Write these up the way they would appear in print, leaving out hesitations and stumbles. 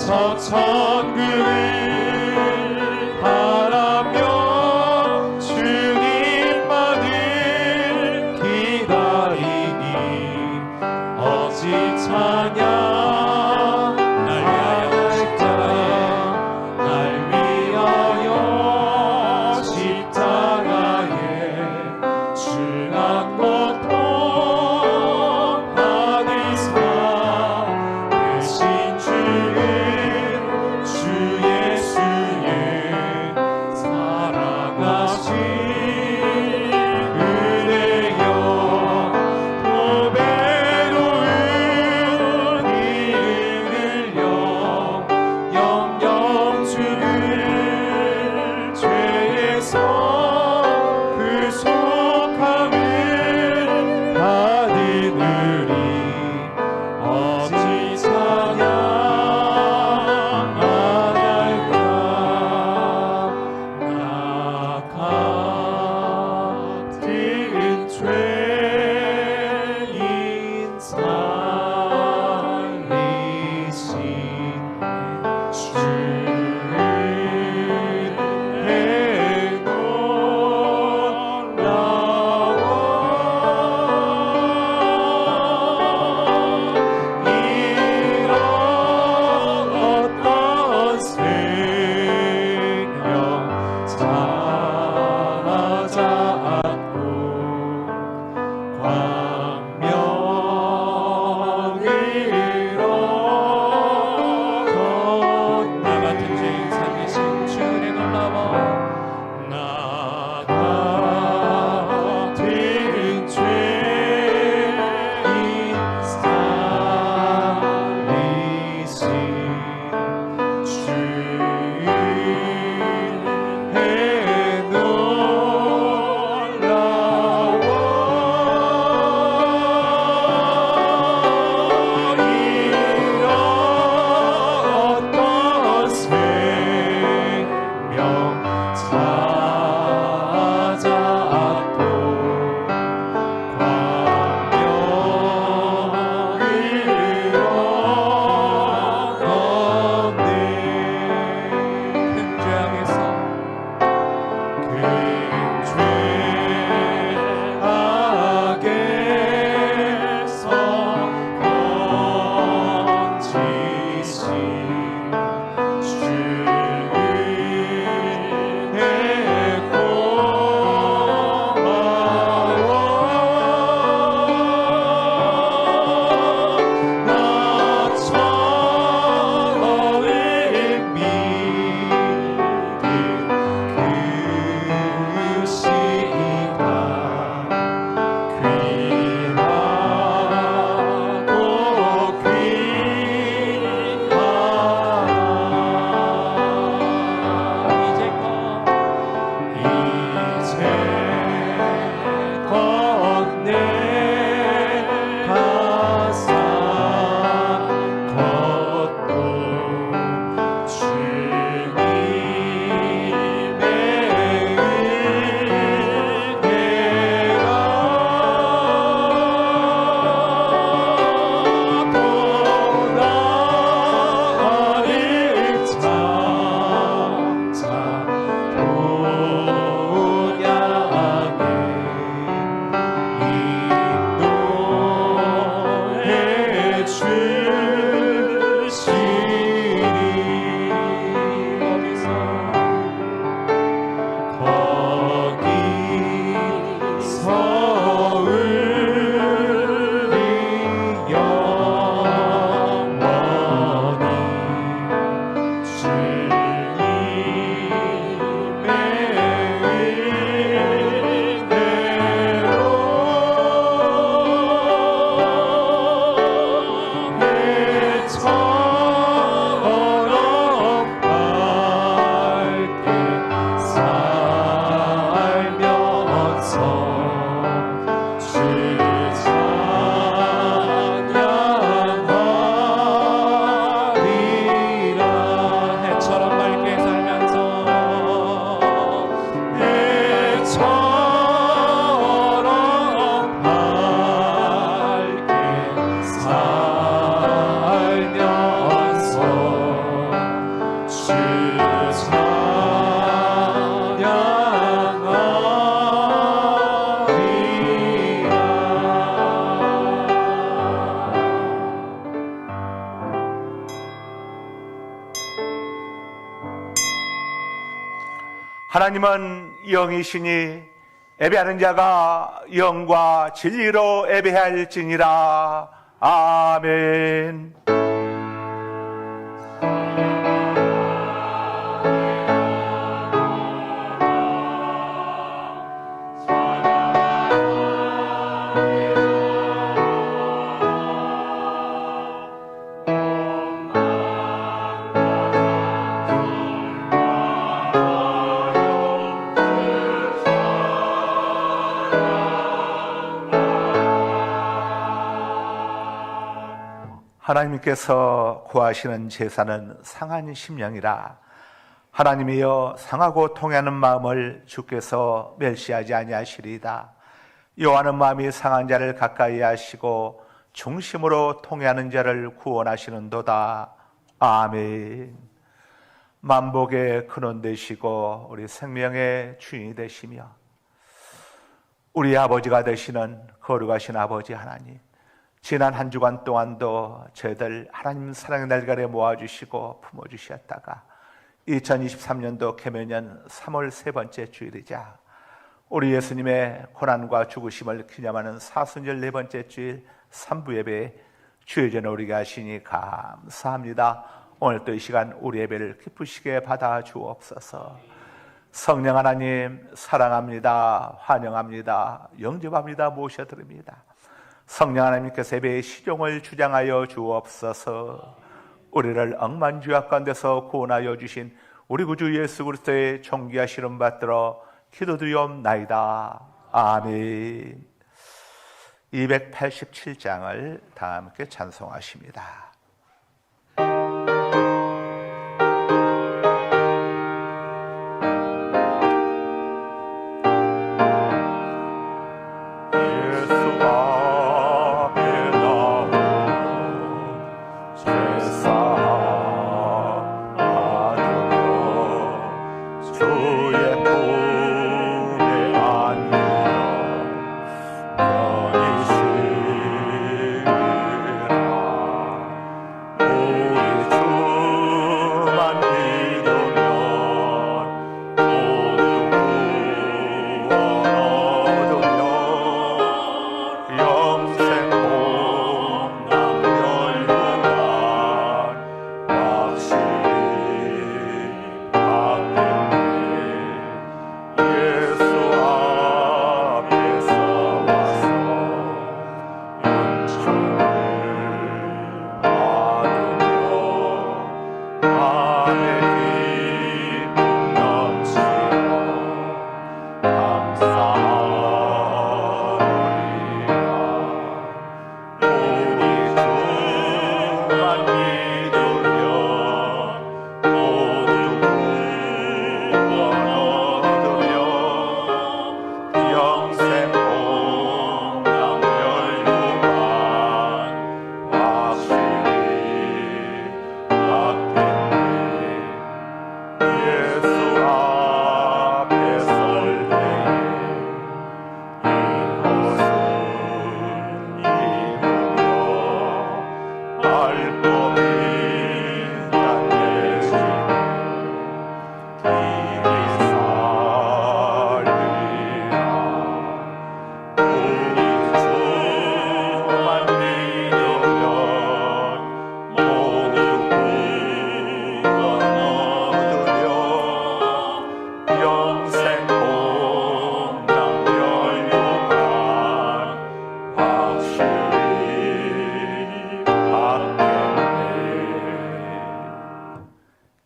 저 천국을 바라며 주님만을 기다리니 어찌 찬양 주의 하나님은 영이시니 예배하는 자가 영과 진리로 예배할지니라. 아멘. 하나님께서 구하시는 제사는 상한 심령이라. 하나님이여 상하고 통하는 마음을 주께서 멸시하지 아니하시리이다. 여호와는 마음이 상한 자를 가까이 하시고 중심으로 통하는 자를 구원하시는도다. 아멘. 만복의 근원 되시고 우리 생명의 주인이 되시며 우리 아버지가 되시는 거룩하신 아버지 하나님, 지난 한 주간 동안도 저희들 하나님 사랑의 날가래 모아주시고 품어주셨다가 2023년도 개묘년 3월 세 번째 주일이자 우리 예수님의 고난과 죽으심을 기념하는 사순절 네 번째 주일 3부 예배에 주의 전에 우리가 하시니 감사합니다. 오늘도 이 시간 우리 예배를 기쁘시게 받아 주옵소서. 성령 하나님 사랑합니다. 환영합니다. 영접합니다. 모셔드립니다. 성령 하나님께서 예배의 시종을 주장하여 주옵소서. 우리를 억만죄악 가운데서 구원하여 주신 우리 구주 예수 그리스도의 존귀하신 이름 받들어 기도드리옵나이다. 아멘. 287장을 다 함께 찬송하십니다.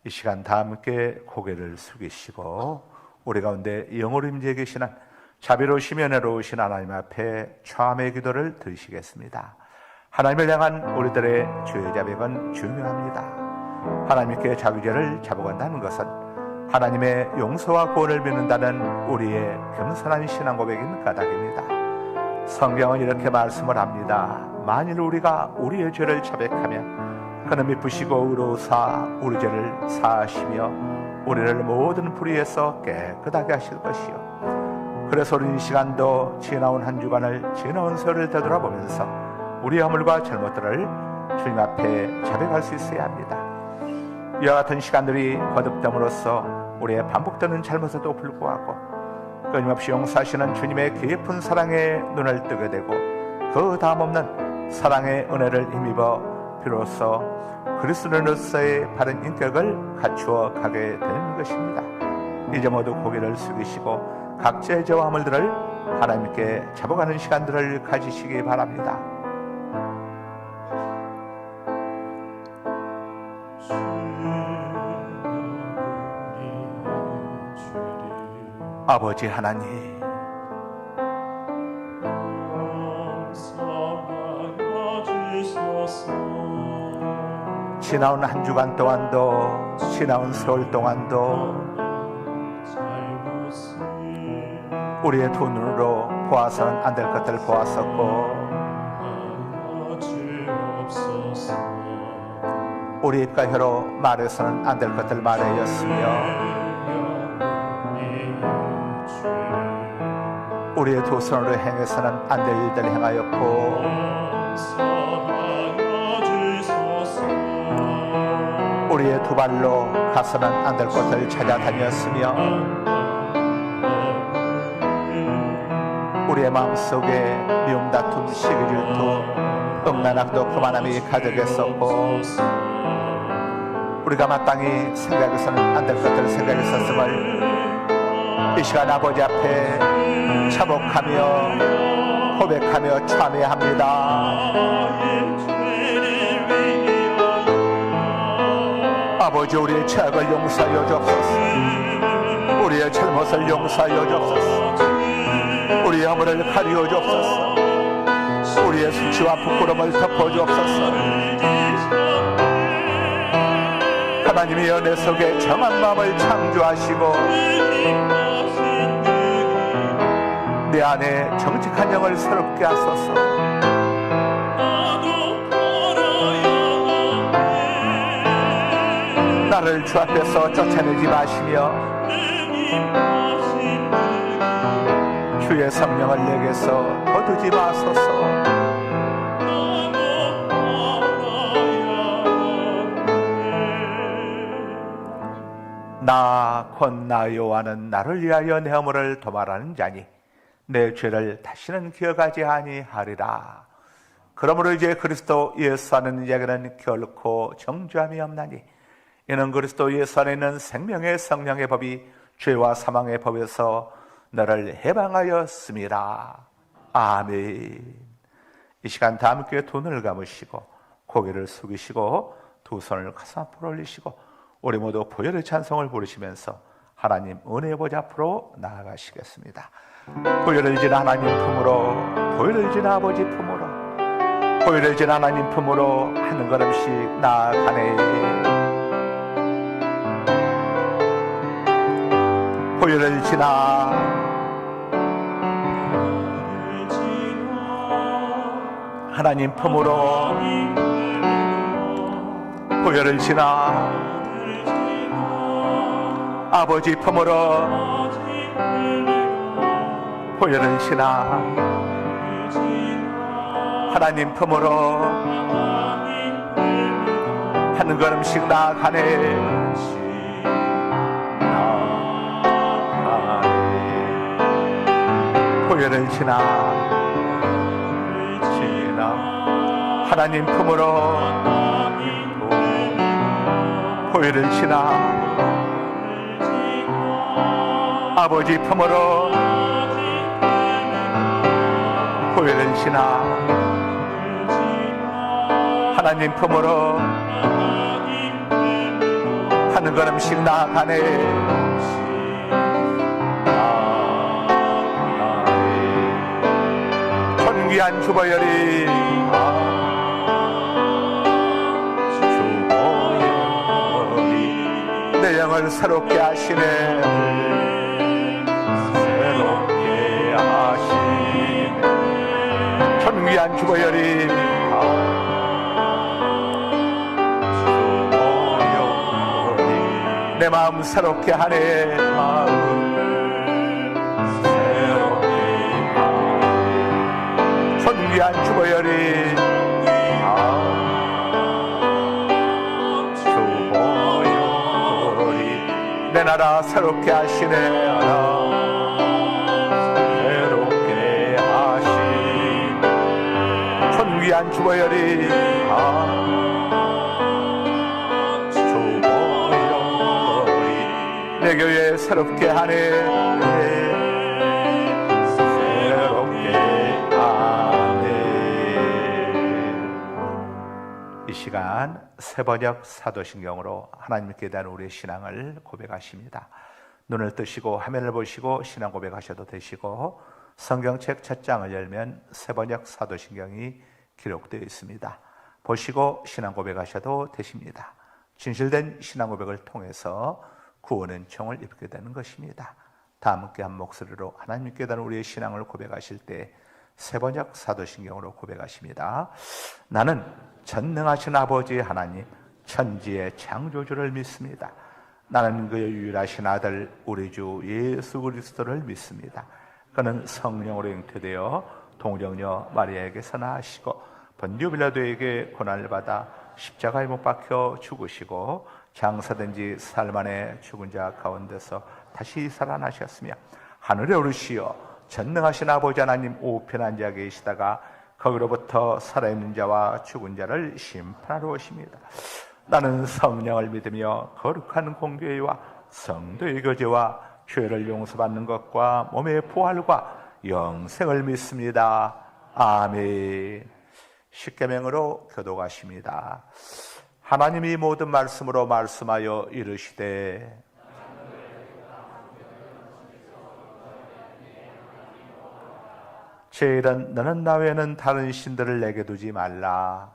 이 시간 다 함께 고개를 숙이시고 우리 가운데 영으로 임재해 계시는 자비로우시며 은혜로우신 하나님 앞에 참회 기도를 드리시겠습니다. 하나님을 향한 우리들의 죄의 자백은 중요합니다. 하나님께 자기 죄를 잡아간다는 것은 하나님의 용서와 구원을 믿는다는 우리의 겸손한 신앙 고백인 까닭입니다. 성경은 이렇게 말씀을 합니다. 만일 우리가 우리의 죄를 자백하면 그는 미쁘시고 의로우사 우리 죄를 사하시며 우리를 모든 불의에서 깨끗하게 하실 것이요. 그래서 우리는 이 시간도 지나온 한 주간을 지나온 세월을 되돌아보면서 우리의 허물과 잘못들을 주님 앞에 자백할 수 있어야 합니다. 이와 같은 시간들이 거듭됨으로써 우리의 반복되는 잘못에도 불구하고 끊임없이 용서하시는 주님의 깊은 사랑에 눈을 뜨게 되고 그 다음 없는 사랑의 은혜를 힘입어 비로소 그리스도인으로서의 바른 인격을 갖추어 가게 되는 것입니다. 이제 모두 고개를 숙이시고 각자의 죄와 허물들을 하나님께 잡아가는 시간들을 가지시기 바랍니다. 아버지 하나님, 지나온 한 주간 동안도 지나온 세월 동안도 우리의 두 눈으로 보아서는 안 될 것들을 보았었고 우리 입과 혀로 말해서는 안 될 것들을 말하였으며 우리의 두 손으로 행해서는 안 될 일들을 행하였고 우리의 두 발로 가서는 안 될 곳을 찾아다녔으며 우리의 마음속에 미움, 다툼, 시기, 질투, 음란악도 그만함이 가득했었고 우리가 마땅히 생각해서는 안 될 것들을 생각했었음을 이 시간 아버지 앞에 자복하며 고백하며 참회합니다. 아버지, 우리의 죄악을 용서하여 주옵소서. 우리의 잘못을 용서하여 주옵소서. 우리의 허물을 가리워 주옵소서. 우리의 수치와 부끄러움을 덮어 주옵소서. 하나님의 연애 속에 정한 마음을 창조하시고 내 안에 정직한 영을 새롭게 하소서. 나를 주 앞에서 쫓아내지 마시며 주의 성령을 내게서 거두지 마소서. 나 곧 나 여호와는 나를 위하여 내 허물을 도말하는 자니 내 죄를 다시는 기억하지 아니하리라. 그러므로 이제 그리스도 예수 안에 자에게는 결코 정죄함이 없나니 이는 그리스도 예수 안에 있는 생명의 성령의 법이 죄와 사망의 법에서 너를 해방하였음이라. 아멘. 이 시간 다 함께 두 눈을 감으시고 고개를 숙이시고 두 손을 가슴 앞으로 올리시고 우리 모두 보혈의 찬송을 부르시면서 하나님 은혜의 보좌 앞으로 나아가시겠습니다. 보혈을 진 하나님 품으로, 보혈을 진 아버지 품으로, 보혈을 진 하나님 품으로 한 걸음씩 나아가네. 보혈을 지나 하나님 품으로, 보혈을 지나 아버지 품으로, 보혈을 지나 하나님 품으로 한 걸음씩 나아가네. 보혈을 지나 하나님 품으로, 보혈을 지나 아버지 품으로, 보혈을 지나 하나님 품으로 한 걸음씩 나아가네. 존귀한 주보혈이 내 영을 새롭게 하시네. 존귀한 주보혈이 내 마음 새롭게 하네. 마음 새롭게 하네. 존귀한 주보혈이 주보혈이 내 나라 새롭게 하시네. 새롭게 하시네. 존귀한 주보혈이 주보혈이 내 교회 새롭게 하네. 이 시간 세번역 사도신경으로 하나님께 대한 우리의 신앙을 고백하십니다. 눈을 뜨시고 화면을 보시고 신앙 고백하셔도 되시고 성경책 첫 장을 열면 세번역 사도신경이 기록되어 있습니다. 보시고 신앙 고백하셔도 되십니다. 진실된 신앙 고백을 통해서 구원의 은총을 입게 되는 것입니다. 다 함께 한 목소리로 하나님께 대한 우리의 신앙을 고백하실 때 세번역 사도신경으로 고백하십니다. 나는 전능하신 아버지 하나님 천지의 창조주를 믿습니다. 나는 그의 유일하신 아들 우리 주 예수 그리스도를 믿습니다. 그는 성령으로 잉태되어 동정녀 마리아에게서 나시고 본디오 빌라도에게 고난을 받아 십자가에 못 박혀 죽으시고 장사된 지 사흘 만에 죽은 자 가운데서 다시 살아나셨으며 하늘에 오르시어 전능하신 아버지 하나님 우편한 자 계시다가 거기로부터 살아있는 자와 죽은 자를 심판하러 오십니다. 나는 성령을 믿으며 거룩한 공교회와 성도의 교제와 죄를 용서받는 것과 몸의 부활과 영생을 믿습니다. 아멘. 십계명으로 교독하십니다. 하나님이 모든 말씀으로 말씀하여 이르시되 제1은 너는 나 외에는 다른 신들을 내게 두지 말라.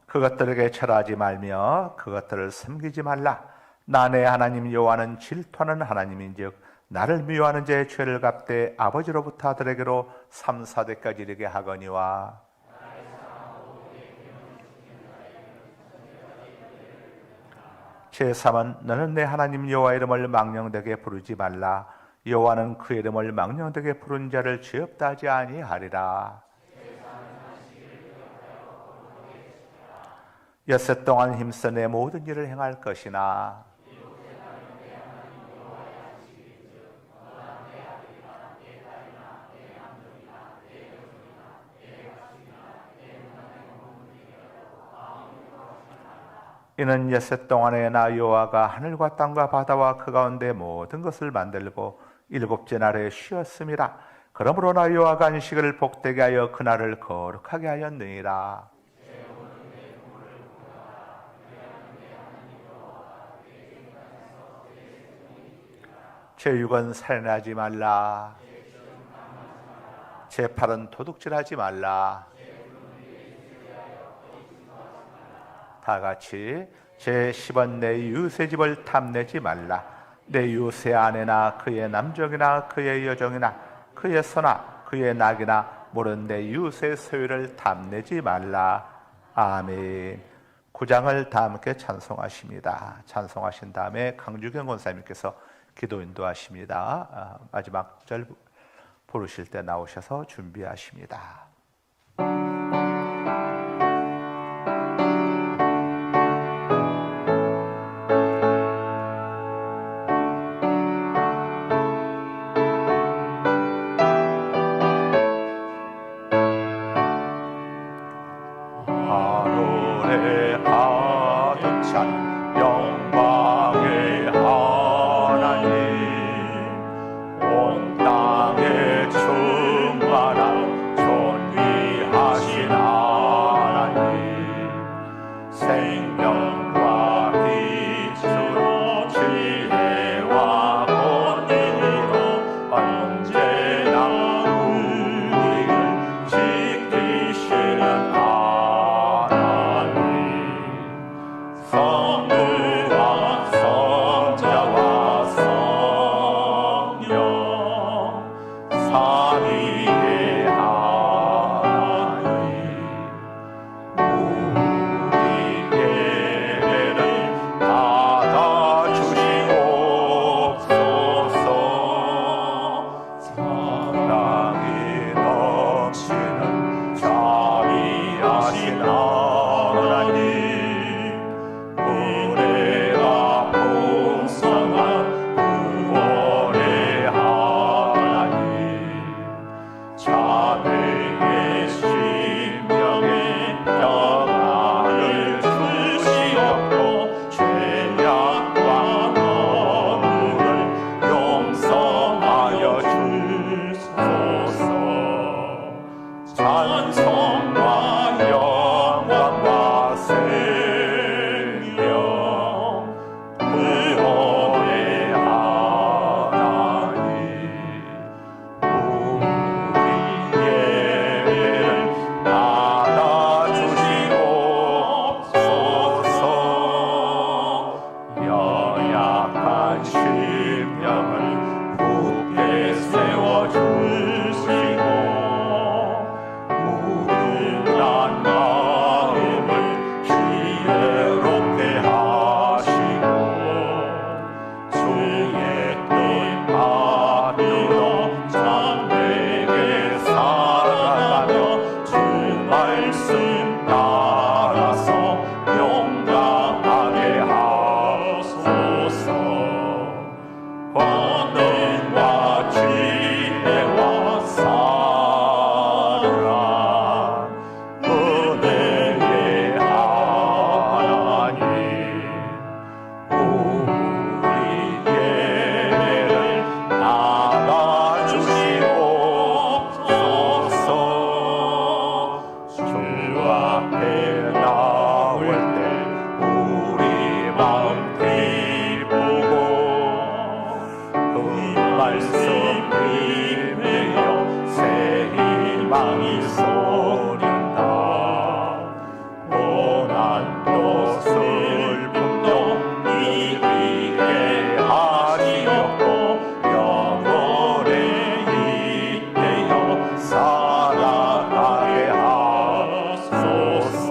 그것들에게 절하지 말며 그것들을 섬기지 말라. 나 내 하나님 여호와는 질투하는 하나님인즉 나를 미워하는 자의 죄를 갚되 아버지로부터 아들에게로 3, 4대까지 이르게 하거니와 제3은 너는 내 하나님 여호와 이름을 망령되게 부르지 말라. 여호와는 그 이름을 망령되게 부른 자를 죄 없다 하지 아니하리라. 엿새 동안 힘써 내 모든 일을 행할 것이나 이는 엿새 동안에 나 여호와가 하늘과 땅과 바다와 그 가운데 모든 것을 만들고 일곱째 날에 쉬었음이라. 그러므로 나 여호와가 안식을 복되게 하여 그날을 거룩하게 하였느니라. 제6은 살인하지 말라. 제8은 도둑질하지 말라. 다 같이 제10은 내 이웃의 집을 탐내지 말라. 내 이웃의 아내나 그의 남종이나 그의 여종이나 그의 소나 그의 낙이나 모든 내 이웃의 소유를 탐내지 말라. 아멘. 9장을 다 함께 찬송하십니다. 찬송하신 다음에 강주경 권사님께서 기도 인도하십니다. 마지막 절 부르실 때 나오셔서 준비하십니다. 하늘에 가득 찬 영광의 하나님, 온 땅에 충만한 존귀하신 하나님, 생명과 빛으로 지혜와 권위로 언제나 우리를 지키시는 성부와 성자와 성령 삼위의 하나님, 우리 예배를 받아주시옵소서. 사랑 말씀 입으며 새 희망이 솟는다. 고난도 슬픔도 이기게 하시옵고 영원에 이때여 살아가게 하소서.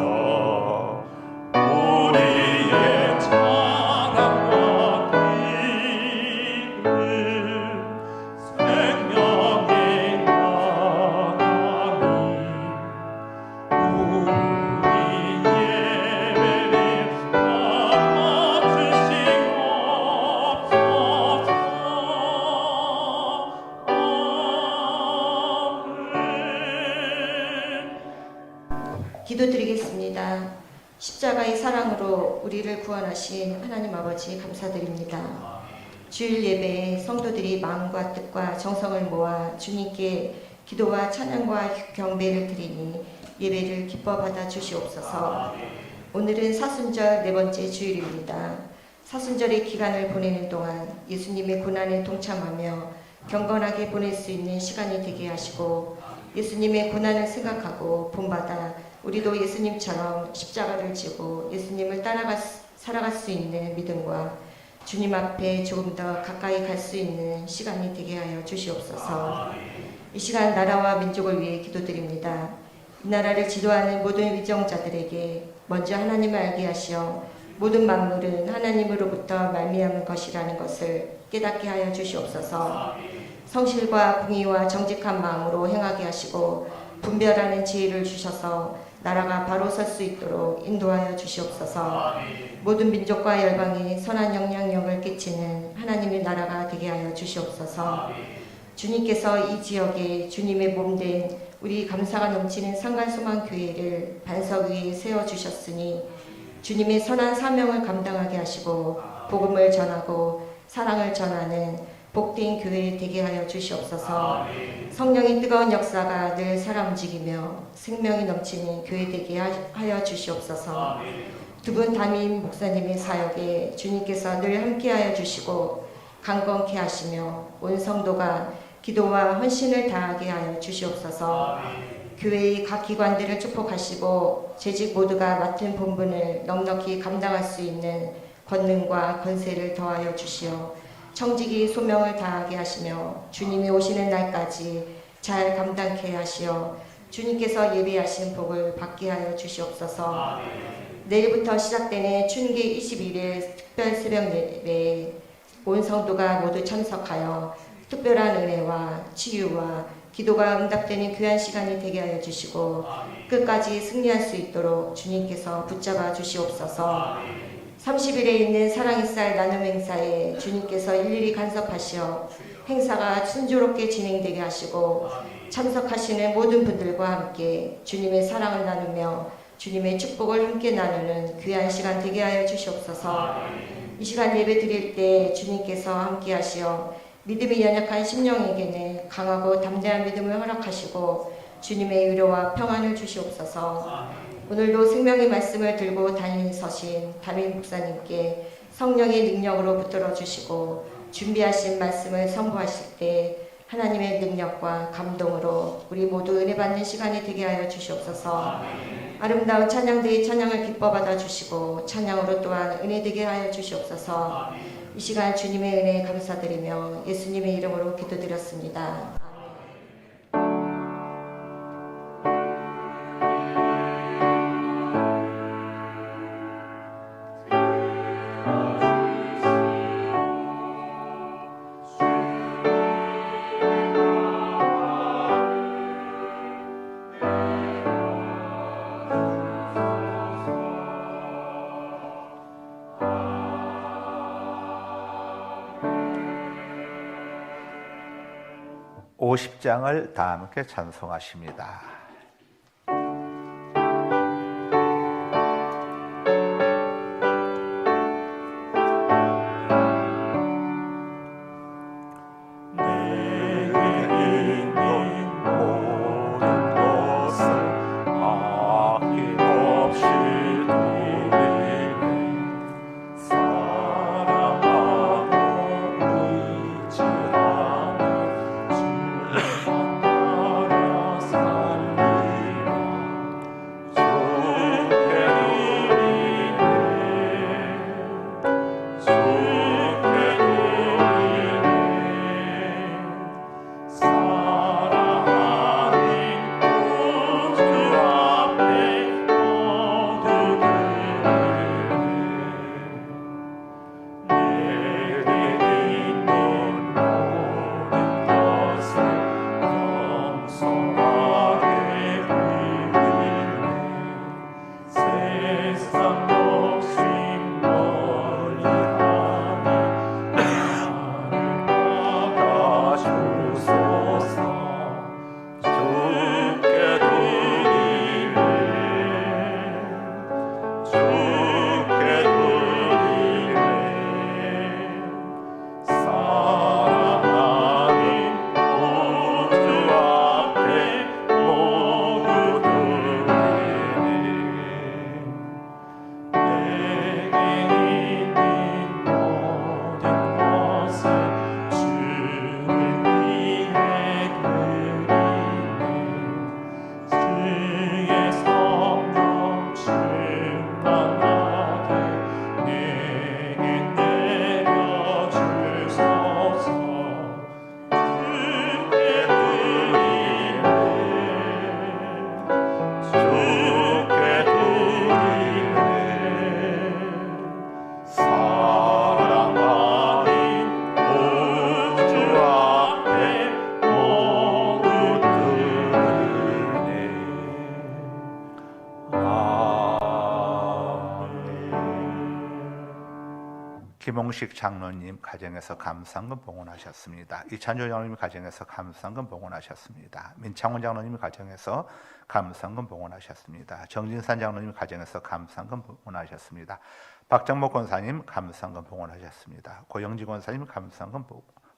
우리의 사랑과 기쁨 생명의 하나님 우리 예배를 받아주시옵소서. 아멘. 기도드리겠습니다. 십자가의 사랑으로 우리를 구원하신 하나님 아버지 감사드립니다. 주일 예배에 성도들이 마음과 뜻과 정성을 모아 주님께 기도와 찬양과 경배를 드리니 예배를 기뻐 받아 주시옵소서. 오늘은 사순절 네 번째 주일입니다. 사순절의 기간을 보내는 동안 예수님의 고난에 동참하며 경건하게 보낼 수 있는 시간이 되게 하시고 예수님의 고난을 생각하고 본받아 우리도 예수님처럼 십자가를 지고 예수님을 살아갈 수 있는 믿음과 주님 앞에 조금 더 가까이 갈 수 있는 시간이 되게 하여 주시옵소서. 이 시간 나라와 민족을 위해 기도드립니다. 이 나라를 지도하는 모든 위정자들에게 먼저 하나님을 알게 하시어 모든 만물은 하나님으로부터 말미암은 것이라는 것을 깨닫게 하여 주시옵소서. 성실과 공의와 정직한 마음으로 행하게 하시고 분별하는 지혜를 주셔서 나라가 바로 설 수 있도록 인도하여 주시옵소서. 모든 민족과 열방에 선한 영향력을 끼치는 하나님의 나라가 되게 하여 주시옵소서. 주님께서 이 지역에 주님의 몸된 우리 감사가 넘치는 상간소망교회를 반석 위에 세워주셨으니 주님의 선한 사명을 감당하게 하시고 복음을 전하고 사랑을 전하는 복된 교회 되게 하여 주시옵소서. 성령의 뜨거운 역사가 늘 살아 움직이며 생명이 넘치는 교회 되게 하여 주시옵소서. 두 분 담임 목사님의 사역에 주님께서 늘 함께하여 주시고 강건케 하시며 온 성도가 기도와 헌신을 다하게 하여 주시옵소서. 교회의 각 기관들을 축복하시고 재직 모두가 맡은 본분을 넉넉히 감당할 수 있는 권능과 권세를 더하여 주시어 청지기 소명을 다하게 하시며 주님이 오시는 날까지 잘 감당케 하시어 주님께서 예비하신 복을 받게 하여 주시옵소서. 내일부터 시작되는 춘기 21일 특별 새벽 예배에 온 성도가 모두 참석하여 특별한 은혜와 치유와 기도가 응답되는 귀한 시간이 되게 하여 주시고 끝까지 승리할 수 있도록 주님께서 붙잡아 주시옵소서. 30일에 있는 사랑의 쌀 나눔 행사에 주님께서 일일이 간섭하시어 행사가 순조롭게 진행되게 하시고 참석하시는 모든 분들과 함께 주님의 사랑을 나누며 주님의 축복을 함께 나누는 귀한 시간 되게 하여 주시옵소서. 이 시간 예배 드릴 때 주님께서 함께 하시어 믿음이 연약한 심령에게는 강하고 담대한 믿음을 허락하시고 주님의 위로와 평안을 주시옵소서. 오늘도 생명의 말씀을 들고 단연히 서신 담임 목사님께 성령의 능력으로 붙들어 주시고 준비하신 말씀을 선포하실 때 하나님의 능력과 감동으로 우리 모두 은혜 받는 시간이 되게 하여 주시옵소서. 아름다운 찬양대의 찬양을 기뻐 받아 주시고 찬양으로 또한 은혜 되게 하여 주시옵소서. 이 시간 주님의 은혜에 감사드리며 예수님의 이름으로 기도드렸습니다. 오 50장을 다 함께 찬송하십니다. 사랑하고 의지하며 김홍식 장로님 가정에서 감사헌금 봉헌하셨습니다. 이찬조 장로님 가정에서 감사헌금 봉헌하셨습니다. 민창원 장로님 가정에서 감사헌금 봉헌하셨습니다. 정진산 장로님 가정에서 감사헌금 봉헌하셨습니다. 박정목 권사님 감사헌금 봉헌하셨습니다. 고영지 권사님 감사헌금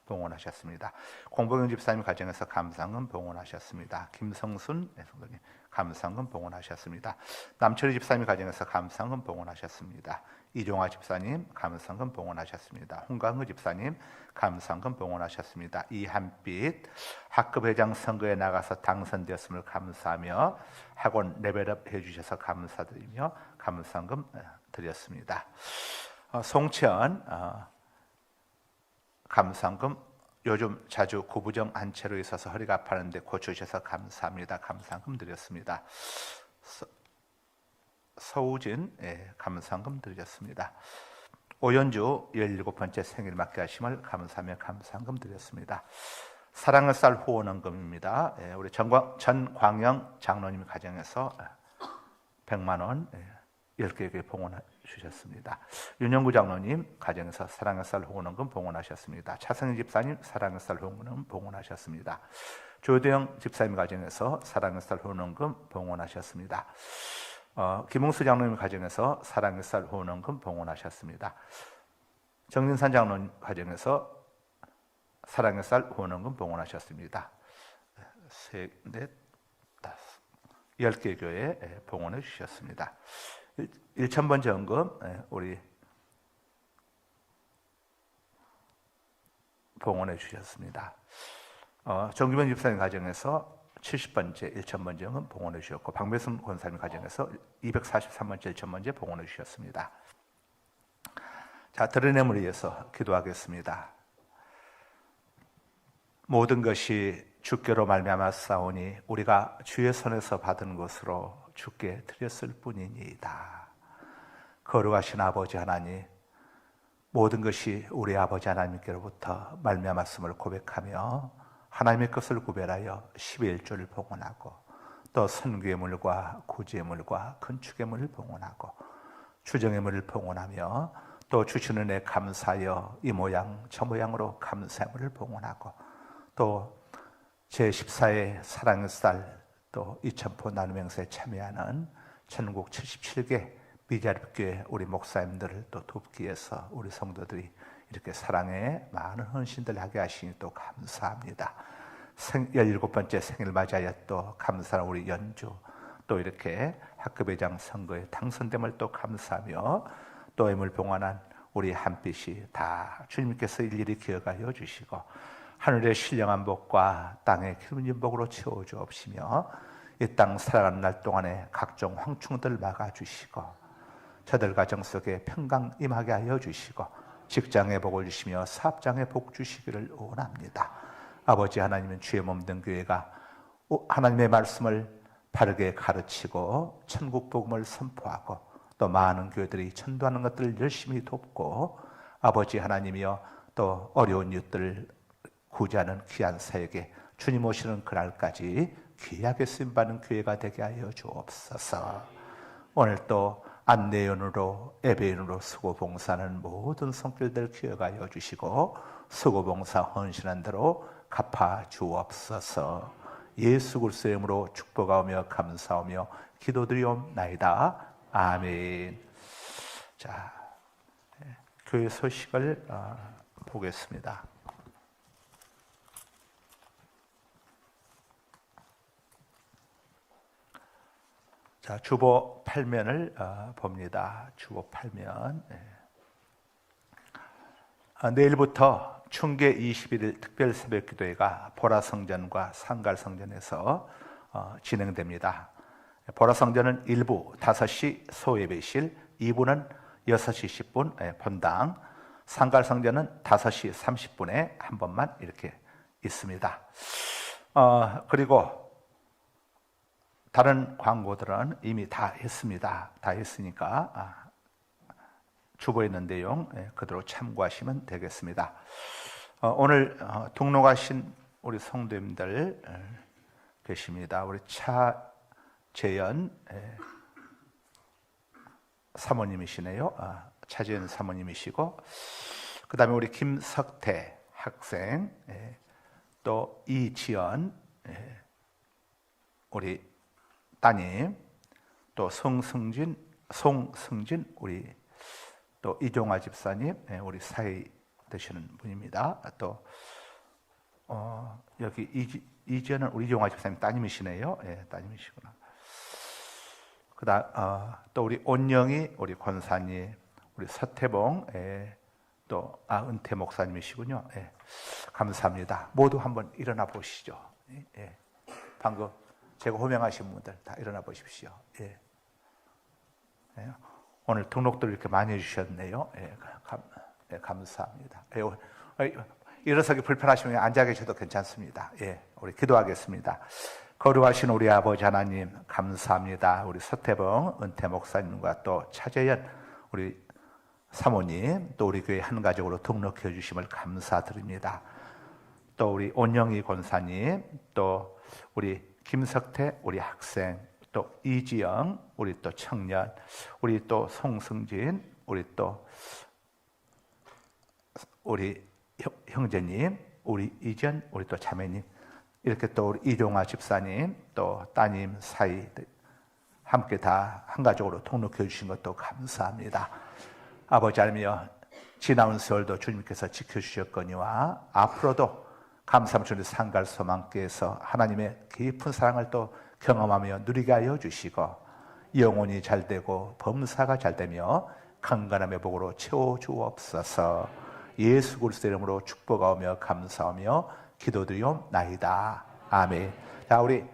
봉헌하셨습니다. 공보경 집사님 가정에서 감사헌금 봉헌하셨습니다. 김성순 성도님 감사헌금 봉헌하셨습니다. 남철희 집사님 가정에서 감사헌금 봉헌하셨습니다. 이종화 집사님 감사헌금 봉헌하셨습니다. 홍강우 집사님 감사헌금 봉헌하셨습니다. 이한빛 학급회장 선거에 나가서 당선되었음을 감사하며 학원 레벨업 해주셔서 감사드리며 감사헌금 드렸습니다. 송채연 감사헌금 요즘 자주 구부정 한체로 있어서 허리가 아파하는데 고쳐주셔서 감사합니다. 감사헌금 드렸습니다. 서우진 감사헌금 드렸습니다. 오연주 17번째 생일 맞게 하심을 감사하며 감사헌금 드렸습니다. 사랑의 쌀 후원헌금입니다. 우리 전광영 장로님 가정에서 100만 원 10개에게 봉헌해 주셨습니다. 윤영구 장로님 가정에서 사랑의 쌀 후원헌금 봉헌하셨습니다. 차성희 집사님 사랑의 쌀 후원헌금 봉헌하셨습니다. 조대영 집사님 가정에서 사랑의 쌀 후원헌금 봉헌하셨습니다. 김웅수 장로님 가정에서 사랑의 쌀 후원헌금 봉헌하셨습니다. 정진산 장로님 가정에서 사랑의 쌀 후원헌금 봉헌하셨습니다. 셋, 넷, 다섯, 10개 교회 봉헌해 주셨습니다. 1,000번 전금 우리 봉헌해 주셨습니다. 정규면 집사님 가정에서 70번째 1,000번 전금 봉헌해 주셨고 박매순 권사님 가정에서 243번째 1,000번째 봉헌해 주셨습니다. 자, 드러냄을 위해서 기도하겠습니다. 모든 것이 주께로 말미암아 싸우니 우리가 주의 손에서 받은 것으로 주께 드렸을 뿐이니이다. 거룩하신 아버지 하나님, 모든 것이 우리 아버지 하나님께로부터 말미암았음을 고백하며 하나님의 것을 구별하여 11조를 봉헌하고 또 선교의물과 구제물과 건축의물을 봉헌하고 주정의물을 봉헌하며 또 주시는 은혜 감사하여 이 모양 저 모양으로 감사의물을 봉헌하고 또 제14회 사랑의 쌀 또 2000포 나눔 행사에 참여하는 전국 77개 미자립교회 우리 목사님들을 또 돕기 위해서 우리 성도들이 이렇게 사랑에 많은 헌신들을 하게 하시니 또 감사합니다. 17번째 생일 맞이하여 또 감사한 우리 연주 또 이렇게 학급회장 선거에 당선됨을 또 감사하며 또 애물 봉헌한 우리 한빛이 다 주님께서 일일이 기억하여 주시고 하늘의 신령한 복과 땅의 기름진 복으로 채워주옵시며 이 땅 살아가는 날 동안에 각종 황충들 막아주시고 저들 가정 속에 평강 임하게 하여 주시고 직장에 복을 주시며 사업장에 복 주시기를 원합니다. 아버지 하나님은 주의 몸된 교회가 하나님의 말씀을 바르게 가르치고 천국 복음을 선포하고 또 많은 교회들이 전도하는 것들을 열심히 돕고 아버지 하나님이여 또 어려운 이웃들을 구제하는 귀한 사역에 주님 오시는 그날까지 귀하게 쓰임받는 교회가 되게 하여 주옵소서. 오늘 또 안내연으로 예배인으로 수고봉사하는 모든 손길들 기억하여 주시고 수고봉사 헌신한 대로 갚아 주옵소서. 예수 그리스도의 이름으로 축복하며 감사하며 기도드리옵나이다. 아멘. 자, 교회 소식을 보겠습니다. 자, 주보 8면을 봅니다. 주보 8면. 내일부터 충계 21일 특별 새벽 기도회가 보라성전과 상갈성전에서 진행됩니다. 보라성전은 1부 5시 소예배실, 2부는 6시 10분 본당, 상갈성전은 5시 30분에 한 번만 이렇게 있습니다. 그리고 다른 광고들은 이미 다 했습니다. 다 했으니까 주보에 있는 내용 그대로 참고하시면 되겠습니다. 오늘 등록하신 우리 성도님들 계십니다. 우리 차재연 사모님이시네요. 차지은 사모님이시고, 그 다음에 우리 김석태 학생, 또 이지연 우리 따님, 또 송승진 우리 또 이종화 집사님, 우리 사이 되시는 분입니다. 또 여기 이지연은 우리 이종화 집사님 따님이시네요. 따님이시구나. 그다음 또 우리 온영이 우리 권사님, 우리 서태봉, 또 은퇴 목사님이시군요. 감사합니다. 모두 한번 일어나 보시죠. 방금 제가 호명하신 분들 다 일어나 보십시오. 오늘 등록들 이렇게 많이 해주셨네요. 감사합니다. 일어서기 불편하시면 앉아 계셔도 괜찮습니다. 우리 기도하겠습니다. 거룩하신 우리 아버지 하나님, 감사합니다. 우리 서태봉 은퇴 목사님과 또 차재현 우리 사모님, 또 우리 교회 한 가족으로 등록해 주심을 감사드립니다. 또 우리 온영희 권사님, 또 우리 김석태 우리 학생, 또 이지영 우리 또 청년, 우리 또 송승진, 우리 또 우리 형제님, 우리 이전, 우리 또 자매님, 이렇게 또 우리 이종화 집사님, 또 따님 사이 함께 다 한 가족으로 등록해 주신 것도 감사합니다. 아버지 하나님이여, 지나온 세월도 주님께서 지켜주셨거니와 앞으로도 감사함 상갈 소망께서 하나님의 깊은 사랑을 또 경험하며 누리게 하여 주시고, 영혼이 잘되고 범사가 잘되며 건강함의 복으로 채워주옵소서. 예수 그리스도 이름으로 축복하며 감사하며 기도드리옵나이다. 아멘. 자, 우리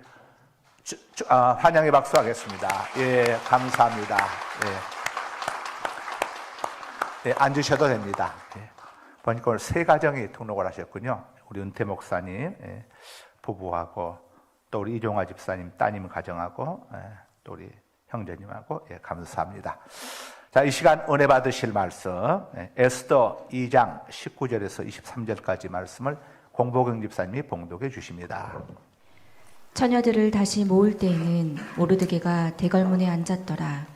환영의 박수 하겠습니다. 감사합니다. 앉으셔도 됩니다. 보니까 오늘 세 가정이 등록을 하셨군요. 우리 은퇴 목사님 부부하고, 또 우리 이종화 집사님 따님 가정하고, 또 우리 형제님하고, 감사합니다. 자, 이 시간 은혜 받으실 말씀, 에스더 2장 19절에서 23절까지 말씀을 공보경 집사님이 봉독해 주십니다. 처녀들을 다시 모을 때에는 모르드게가 대궐문에 앉았더라.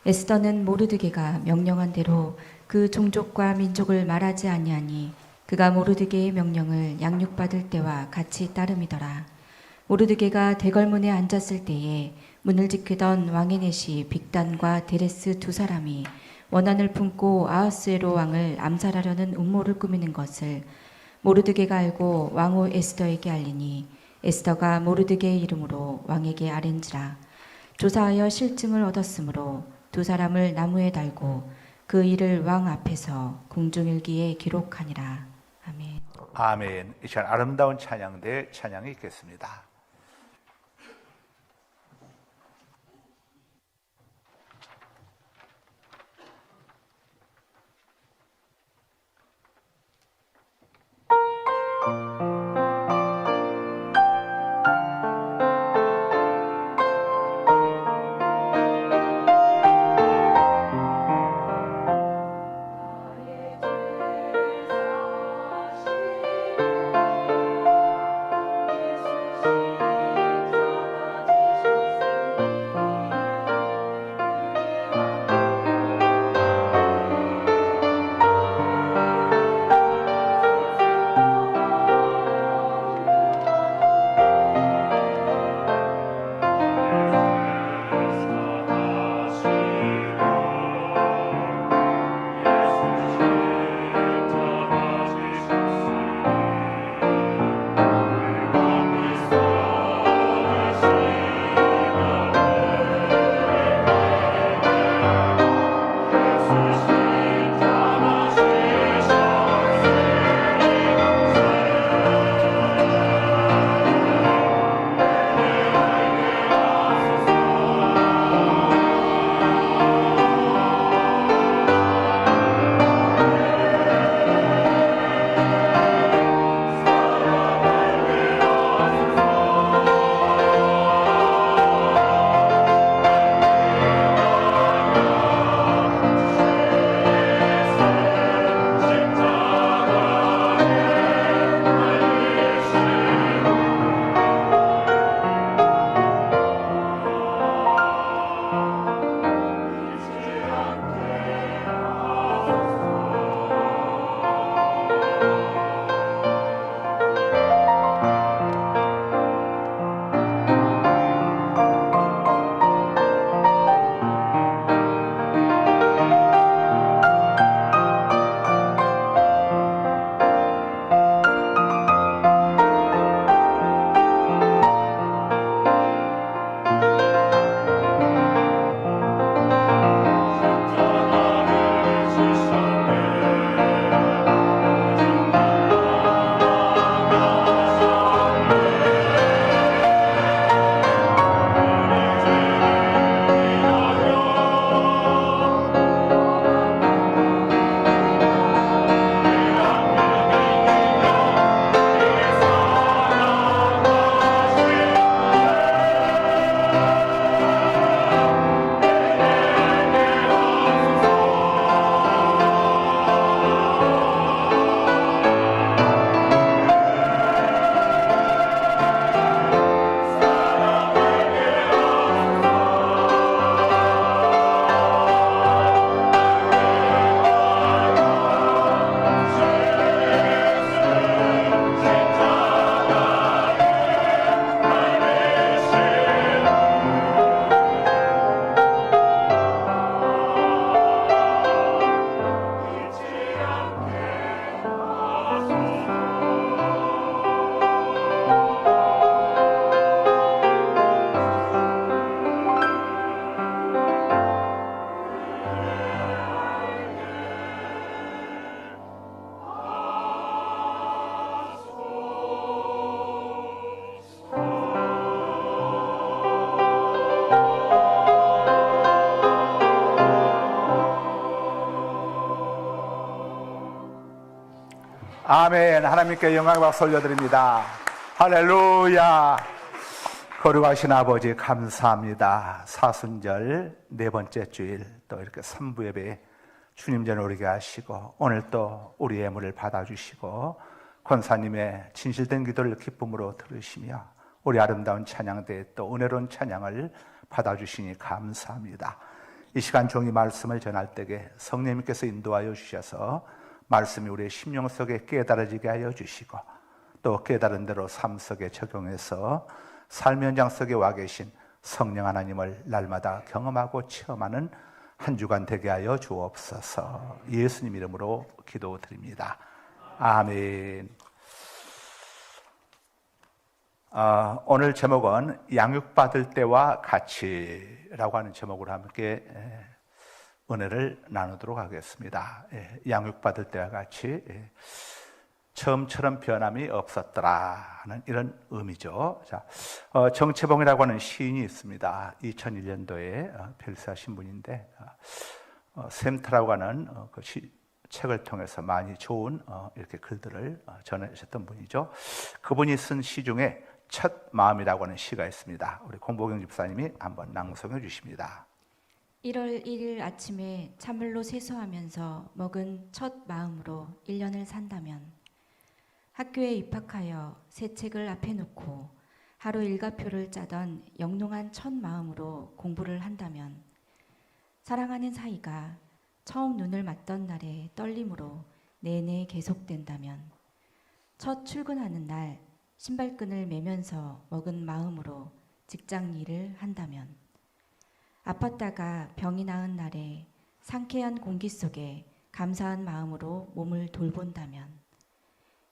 에스더는 모르드게가 명령한 대로 그 종족과 민족을 말하지 아니하니 그가 모르드게의 명령을 양육받을 때와 같이 따름이더라. 모르드게가 대궐문에 앉았을 때에 문을 지키던 왕의 넷이 빅단과 데레스 두 사람이 원한을 품고 아하스웨로 왕을 암살하려는 음모를 꾸미는 것을 모르드게가 알고 왕후 에스더에게 알리니 에스더가 모르드게의 이름으로 왕에게 아뢰니라. 조사하여 실증을 얻었으므로 두 사람을 나무에 달고 그 일을 왕 앞에서 궁중일기에 기록하니라. 아멘. 아멘. 이 시간 아름다운 찬양대 찬양이 있겠습니다. 예수 아멘. 하나님께 영광 박수 올려드립니다. 할렐루야. 거룩하신 아버지 감사합니다. 사순절 네 번째 주일 또 이렇게 3부 예배에 주님 전에 오르게 하시고 오늘 또 우리 예물을 받아주시고 권사님의 진실된 기도를 기쁨으로 들으시며 우리 아름다운 찬양대에 또 은혜로운 찬양을 받아주시니 감사합니다. 이 시간 종이 말씀을 전할 때에 성령님께서 인도하여 주셔서 말씀이 우리의 심령 속에 깨달아지게 하여 주시고 또 깨달은 대로 삶 속에 적용해서 삶의 현장 속에 와 계신 성령 하나님을 날마다 경험하고 체험하는 한 주간 되게 하여 주옵소서. 예수님 이름으로 기도드립니다. 아멘. 오늘 제목은 양육받을 때와 같이라고 하는 제목으로 함께 은혜를 나누도록 하겠습니다. 양육받을 때와 같이 처음처럼 변함이 없었더라 하는 이런 의미죠. 자, 정채봉이라고 하는 시인이 있습니다. 2001년도에 별세하신 분인데 샘트라고 하는 그 책을 통해서 많이 좋은 이렇게 글들을 전하셨던 분이죠. 그분이 쓴 시 중에 첫 마음이라고 하는 시가 있습니다. 우리 공보경 집사님이 한번 낭송해 주십니다. 1월 1일 아침에 찬물로 세수하면서 먹은 첫 마음으로 1년을 산다면, 학교에 입학하여 새 책을 앞에 놓고 하루 일과표를 짜던 영롱한 첫 마음으로 공부를 한다면, 사랑하는 사이가 처음 눈을 맞던 날의 떨림으로 내내 계속된다면, 첫 출근하는 날 신발끈을 매면서 먹은 마음으로 직장 일을 한다면, 아팠다가 병이 나은 날에 상쾌한 공기 속에 감사한 마음으로 몸을 돌본다면,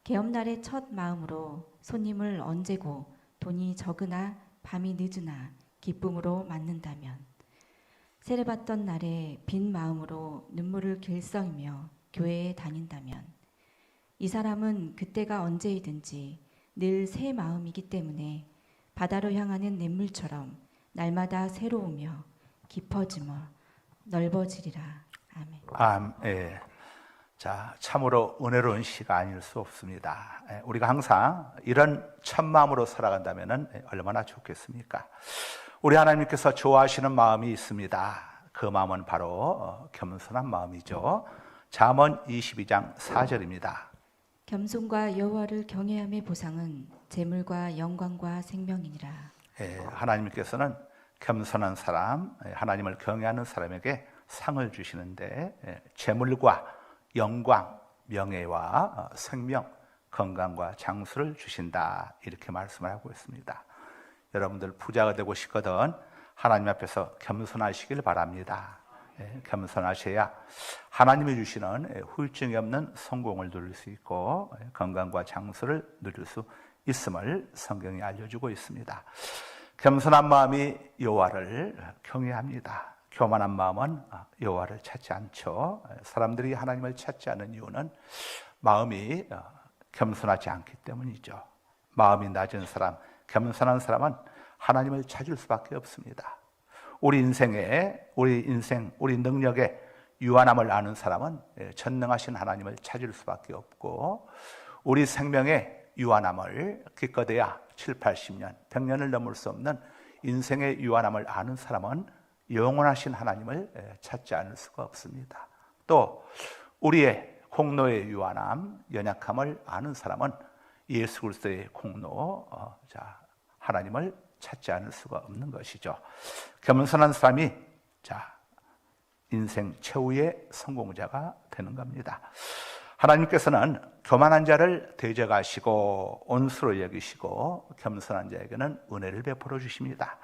개업날의 첫 마음으로 손님을 언제고 돈이 적으나 밤이 늦으나 기쁨으로 맞는다면, 세례받던 날에 빈 마음으로 눈물을 길썽이며 교회에 다닌다면, 이 사람은 그때가 언제이든지 늘 새 마음이기 때문에 바다로 향하는 냇물처럼 날마다 새로우며 깊어지며 넓어지리라. 아멘. 예. 자, 참으로 은혜로운 시가 아닐 수 없습니다. 우리가 항상 이런 첫 마음으로 살아간다면 얼마나 좋겠습니까? 우리 하나님께서 좋아하시는 마음이 있습니다. 그 마음은 바로 겸손한 마음이죠. 잠언 22장 4절입니다. 겸손과 여호와를 경외함의 보상은 재물과 영광과 생명이니라. 하나님께서는 겸손한 사람, 하나님을 경외하는 사람에게 상을 주시는데 재물과 영광, 명예와 생명, 건강과 장수를 주신다, 이렇게 말씀을 하고 있습니다. 여러분들 부자가 되고 싶거든 하나님 앞에서 겸손하시길 바랍니다. 겸손하셔야 하나님이 주시는 후유증이 없는 성공을 누릴 수 있고 건강과 장수를 누릴 수 있음을 성경이 알려주고 있습니다. 겸손한 마음이 여호와를 경외합니다. 교만한 마음은 여호와를 찾지 않죠. 사람들이 하나님을 찾지 않는 이유는 마음이 겸손하지 않기 때문이죠. 마음이 낮은 사람, 겸손한 사람은 하나님을 찾을 수밖에 없습니다. 우리 능력에 유한함을 아는 사람은 전능하신 하나님을 찾을 수밖에 없고, 우리 생명의 유한함을 기껏해야 7, 80년, 100년을 넘을 수 없는 인생의 유한함을 아는 사람은 영원하신 하나님을 찾지 않을 수가 없습니다. 또 우리의 공로의 유한함, 연약함을 아는 사람은 예수 그리스도의 공로, 하나님을 찾지 않을 수가 없는 것이죠. 겸손한 사람이 인생 최후의 성공자가 되는 겁니다. 하나님께서는 교만한 자를 대적하시고 온수로 여기시고 겸손한 자에게는 은혜를 베풀어 주십니다.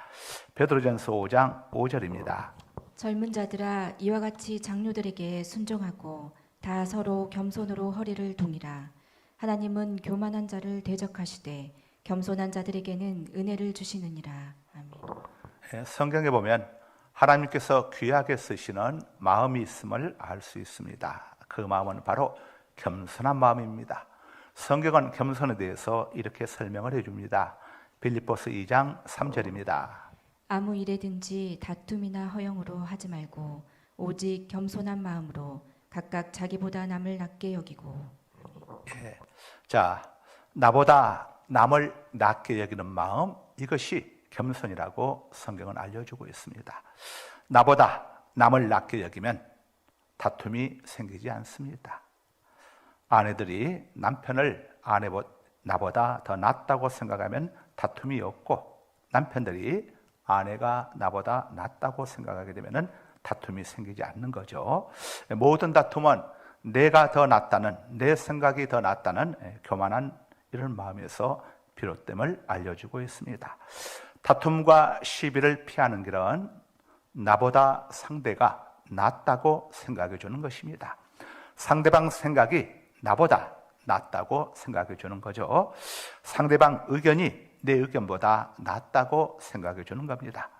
베드로전서 5장 5절입니다. 젊은 자들아, 이와 같이 장로들에게 순종하고 다 서로 겸손으로 허리를 동이라. 하나님은 교만한 자를 대적하시되 겸손한 자들에게는 은혜를 주시느니라. 아멘. 성경에 보면 하나님께서 귀하게 쓰시는 마음이 있음을 알 수 있습니다. 그 마음은 바로 겸손한 마음입니다. 성경은 겸손에 대해서 이렇게 설명을 해줍니다. 빌립보서 2장 3절입니다. 아무 일에든지 다툼이나 허영으로 하지 말고 오직 겸손한 마음으로 각각 자기보다 남을 낮게 여기고. 자, 나보다 남을 낮게 여기는 마음, 이것이 겸손이라고 성경은 알려주고 있습니다. 나보다 남을 낮게 여기면 다툼이 생기지 않습니다. 아내들이 남편을 나보다 더 낫다고 생각하면 다툼이 없고, 남편들이 아내가 나보다 낫다고 생각하게 되면 다툼이 생기지 않는 거죠. 모든 다툼은 내가 더 낫다는, 내 생각이 더 낫다는 교만한 이런 마음에서 비롯됨을 알려주고 있습니다. 다툼과 시비를 피하는 길은 나보다 상대가 낫다고 생각해 주는 것입니다. 상대방 생각이 나보다 낫다고 생각해 주는 거죠. 상대방 의견이 내 의견보다 낫다고 생각해 주는 겁니다.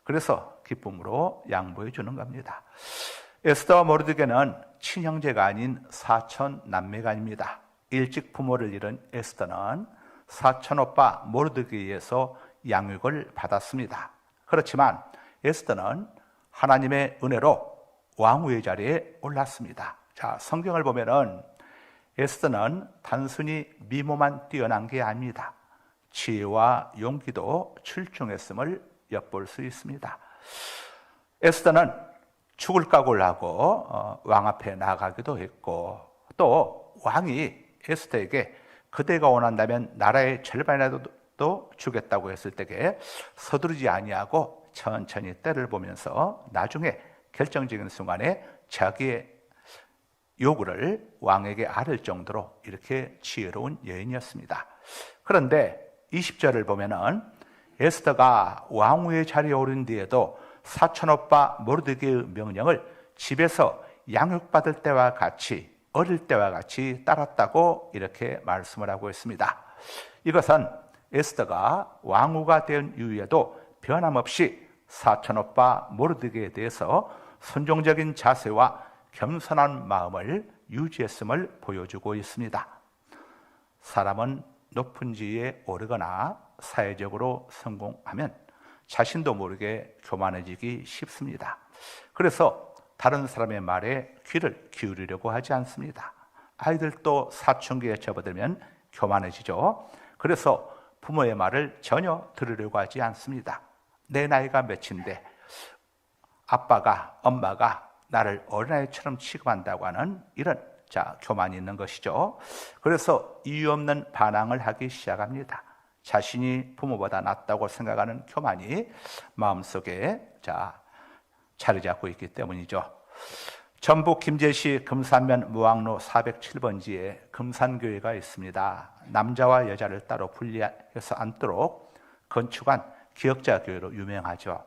그래서 기쁨으로 양보해 주는 겁니다. 에스더와 모르드게는 친형제가 아닌 사촌 남매가 아닙니다. 일찍 부모를 잃은 에스더는 사촌 오빠 모르드게에 의해서 양육을 받았습니다. 그렇지만 에스더는 하나님의 은혜로 왕후의 자리에 올랐습니다. 자, 성경을 보면은 에스더는 단순히 미모만 뛰어난 게 아닙니다. 지혜와 용기도 출중했음을 엿볼 수 있습니다. 에스더는 죽을 각오를 하고 왕 앞에 나가기도 했고, 또 왕이 에스더에게 그대가 원한다면 나라의 절반이라도 주겠다고 했을 때에 서두르지 아니하고 천천히 때를 보면서 나중에 결정적인 순간에 자기의 요구를 왕에게 아를 정도로 이렇게 지혜로운 여인이었습니다. 그런데 20절을 보면은 에스더가 왕후의 자리에 오른 뒤에도 사촌오빠 모르드게의 명령을 집에서 양육받을 때와 같이, 어릴 때와 같이 따랐다고 이렇게 말씀을 하고 있습니다. 이것은 에스더가 왕후가 된 이후에도 변함없이 사촌오빠 모르드게에 대해서 순종적인 자세와 겸손한 마음을 유지했음을 보여주고 있습니다. 사람은 높은 지위에 오르거나 사회적으로 성공하면 자신도 모르게 교만해지기 쉽습니다. 그래서 다른 사람의 말에 귀를 기울이려고 하지 않습니다. 아이들도 사춘기에 접어들면 교만해지죠. 그래서 부모의 말을 전혀 들으려고 하지 않습니다. 내 나이가 몇인데 아빠가, 엄마가 나를 어린아이처럼 취급한다고 하는 이런 교만이 있는 것이죠. 그래서 이유 없는 반항을 하기 시작합니다. 자신이 부모보다 낫다고 생각하는 교만이 마음속에 자리 잡고 있기 때문이죠. 전북 김제시 금산면 무학로 407번지에 금산교회가 있습니다. 남자와 여자를 따로 분리해서 앉도록 건축한 기역자 교회로 유명하죠.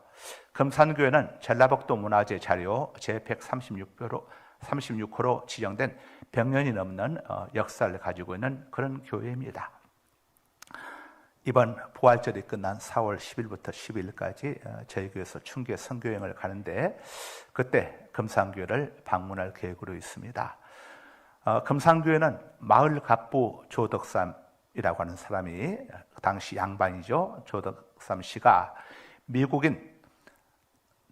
금산교회는 전라북도 문화재 자료 제136호로 지정된 100년이 넘는 역사를 가지고 있는 그런 교회입니다. 이번 부활절이 끝난 4월 10일부터 12일까지 저희 교회에서 충계 선교여행을 가는데 그때 금산교회를 방문할 계획으로 있습니다. 금산교회는 마을 갑부 조덕삼이라고 하는 사람이, 당시 양반이죠. 조덕삼 씨가 미국인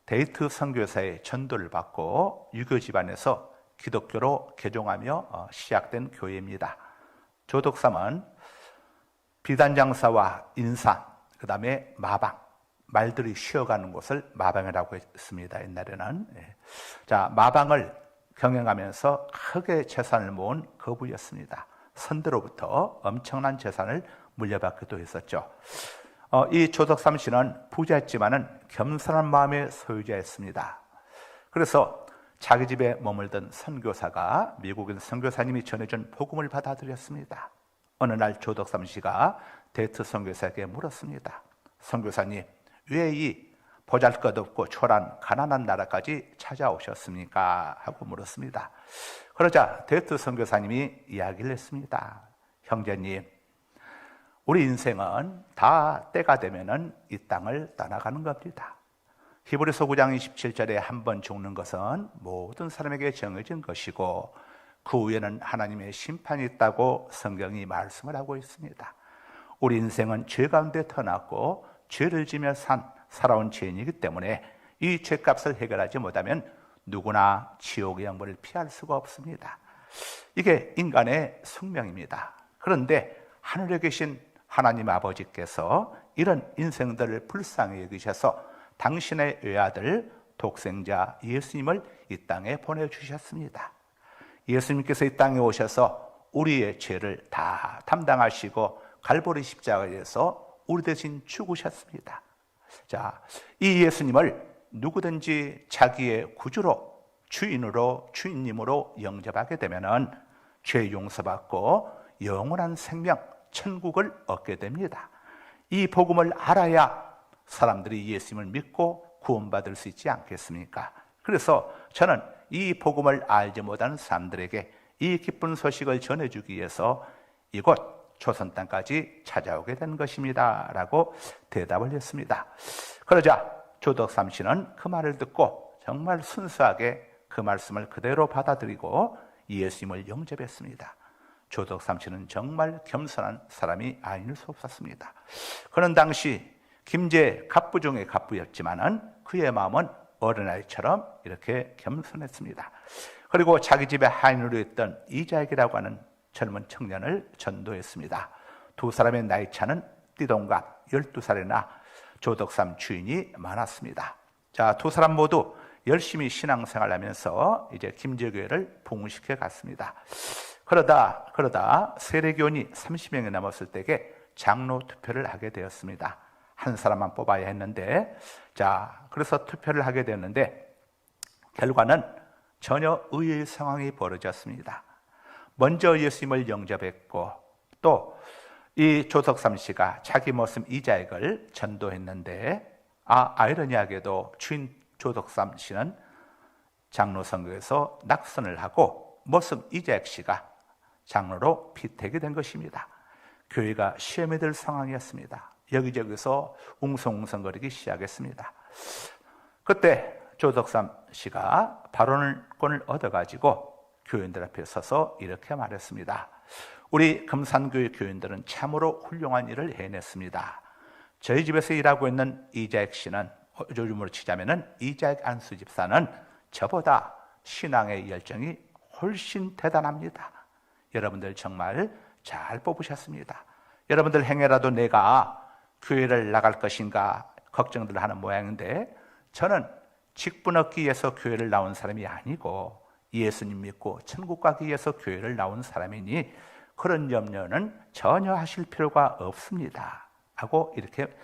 데이트 선교사의 전도를 받고 유교 집안에서 기독교로 개종하며 시작된 교회입니다. 조덕삼은 비단장사와 인삼, 그 다음에 마방, 말들이 쉬어가는 곳을 마방이라고 했습니다. 옛날에는. 마방을 경영하면서 크게 재산을 모은 거부였습니다. 선대로부터 엄청난 재산을 물려받기도 했었죠. 이 조덕삼 씨는 부자였지만은 겸손한 마음의 소유자였습니다. 그래서 자기 집에 머물던 선교사가 미국인 선교사님이 전해준 복음을 받아들였습니다. 어느 날 조덕삼 씨가 데이트 선교사에게 물었습니다. 선교사님, 왜 이 보잘것없고 초라한 가난한 나라까지 찾아오셨습니까? 하고 물었습니다. 그러자 데이트 선교사님이 이야기를 했습니다. 형제님, 우리 인생은 다 때가 되면은 이 땅을 떠나가는 겁니다. 히브리서 9장 27절에 한 번 죽는 것은 모든 사람에게 정해진 것이고 그 후에는 하나님의 심판이 있다고 성경이 말씀을 하고 있습니다. 우리 인생은 죄 가운데 태어났고 죄를 지며 살아온 죄인이기 때문에 이 죄값을 해결하지 못하면 누구나 지옥의 영벌을 피할 수가 없습니다. 이게 인간의 숙명입니다. 그런데 하늘에 계신 하나님 아버지께서 이런 인생들을 불쌍히 여기셔서 당신의 외아들 독생자 예수님을 이 땅에 보내주셨습니다. 예수님께서 이 땅에 오셔서 우리의 죄를 다 담당하시고 갈보리 십자가에서 우리 대신 죽으셨습니다. 자, 이 예수님을 누구든지 자기의 구주로, 주인으로, 주인님으로 영접하게 되면은 죄 용서받고 영원한 생명, 천국을 얻게 됩니다. 이 복음을 알아야 사람들이 예수님을 믿고 구원받을 수 있지 않겠습니까? 그래서 저는 이 복음을 알지 못하는 사람들에게 이 기쁜 소식을 전해주기 위해서 이곳 조선 땅까지 찾아오게 된 것입니다 라고 대답을 했습니다. 그러자 조덕삼 씨는 그 말을 듣고 정말 순수하게 그 말씀을 그대로 받아들이고 예수님을 영접했습니다. 조덕삼 씨는 정말 겸손한 사람이 아닐 수 없었습니다. 그는 당시 김제 갑부 중의 갑부였지만은 그의 마음은 어린아이처럼 이렇게 겸손했습니다. 그리고 자기 집에 하인으로 있던 이자익이라고 하는 젊은 청년을 전도했습니다. 두 사람의 나이 차는 띠동갑 12살이나 조덕삼 주인이 많았습니다. 자, 두 사람 모두 열심히 신앙생활을 하면서 이제 김제교회를 부흥시켜 갔습니다. 그러다 세례교원이 30명이 넘었을 때에 장로 투표를 하게 되었습니다. 한 사람만 뽑아야 했는데, 자, 그래서 투표를 하게 되었는데 결과는 전혀 의외의 상황이 벌어졌습니다. 먼저 예수님을 영접했고 또 이 조덕삼 씨가 자기 모습 이자익을 전도했는데 아이러니하게도 주인 조덕삼 씨는 장로 선거에서 낙선을 하고 모습 이자익 씨가 장로로 피택이 된 것입니다. 교회가 시험에 들 상황이었습니다. 여기저기서 웅성웅성거리기 시작했습니다. 그때 조덕삼 씨가 발언권을 얻어가지고 교인들 앞에 서서 이렇게 말했습니다. 우리 금산교회 교인들은 참으로 훌륭한 일을 해냈습니다. 저희 집에서 일하고 있는 이자익 씨는, 요즘으로 치자면은 이자익 안수 집사는 저보다 신앙의 열정이 훨씬 대단합니다. 여러분들 정말 잘 뽑으셨습니다. 여러분들 행여라도 내가 교회를 나갈 것인가 걱정들 하는 모양인데, 저는 직분 얻기 위해서 교회를 나온 사람이 아니고 예수님 믿고 천국 가기 위해서 교회를 나온 사람이니 그런 염려는 전혀 하실 필요가 없습니다 하고 이렇게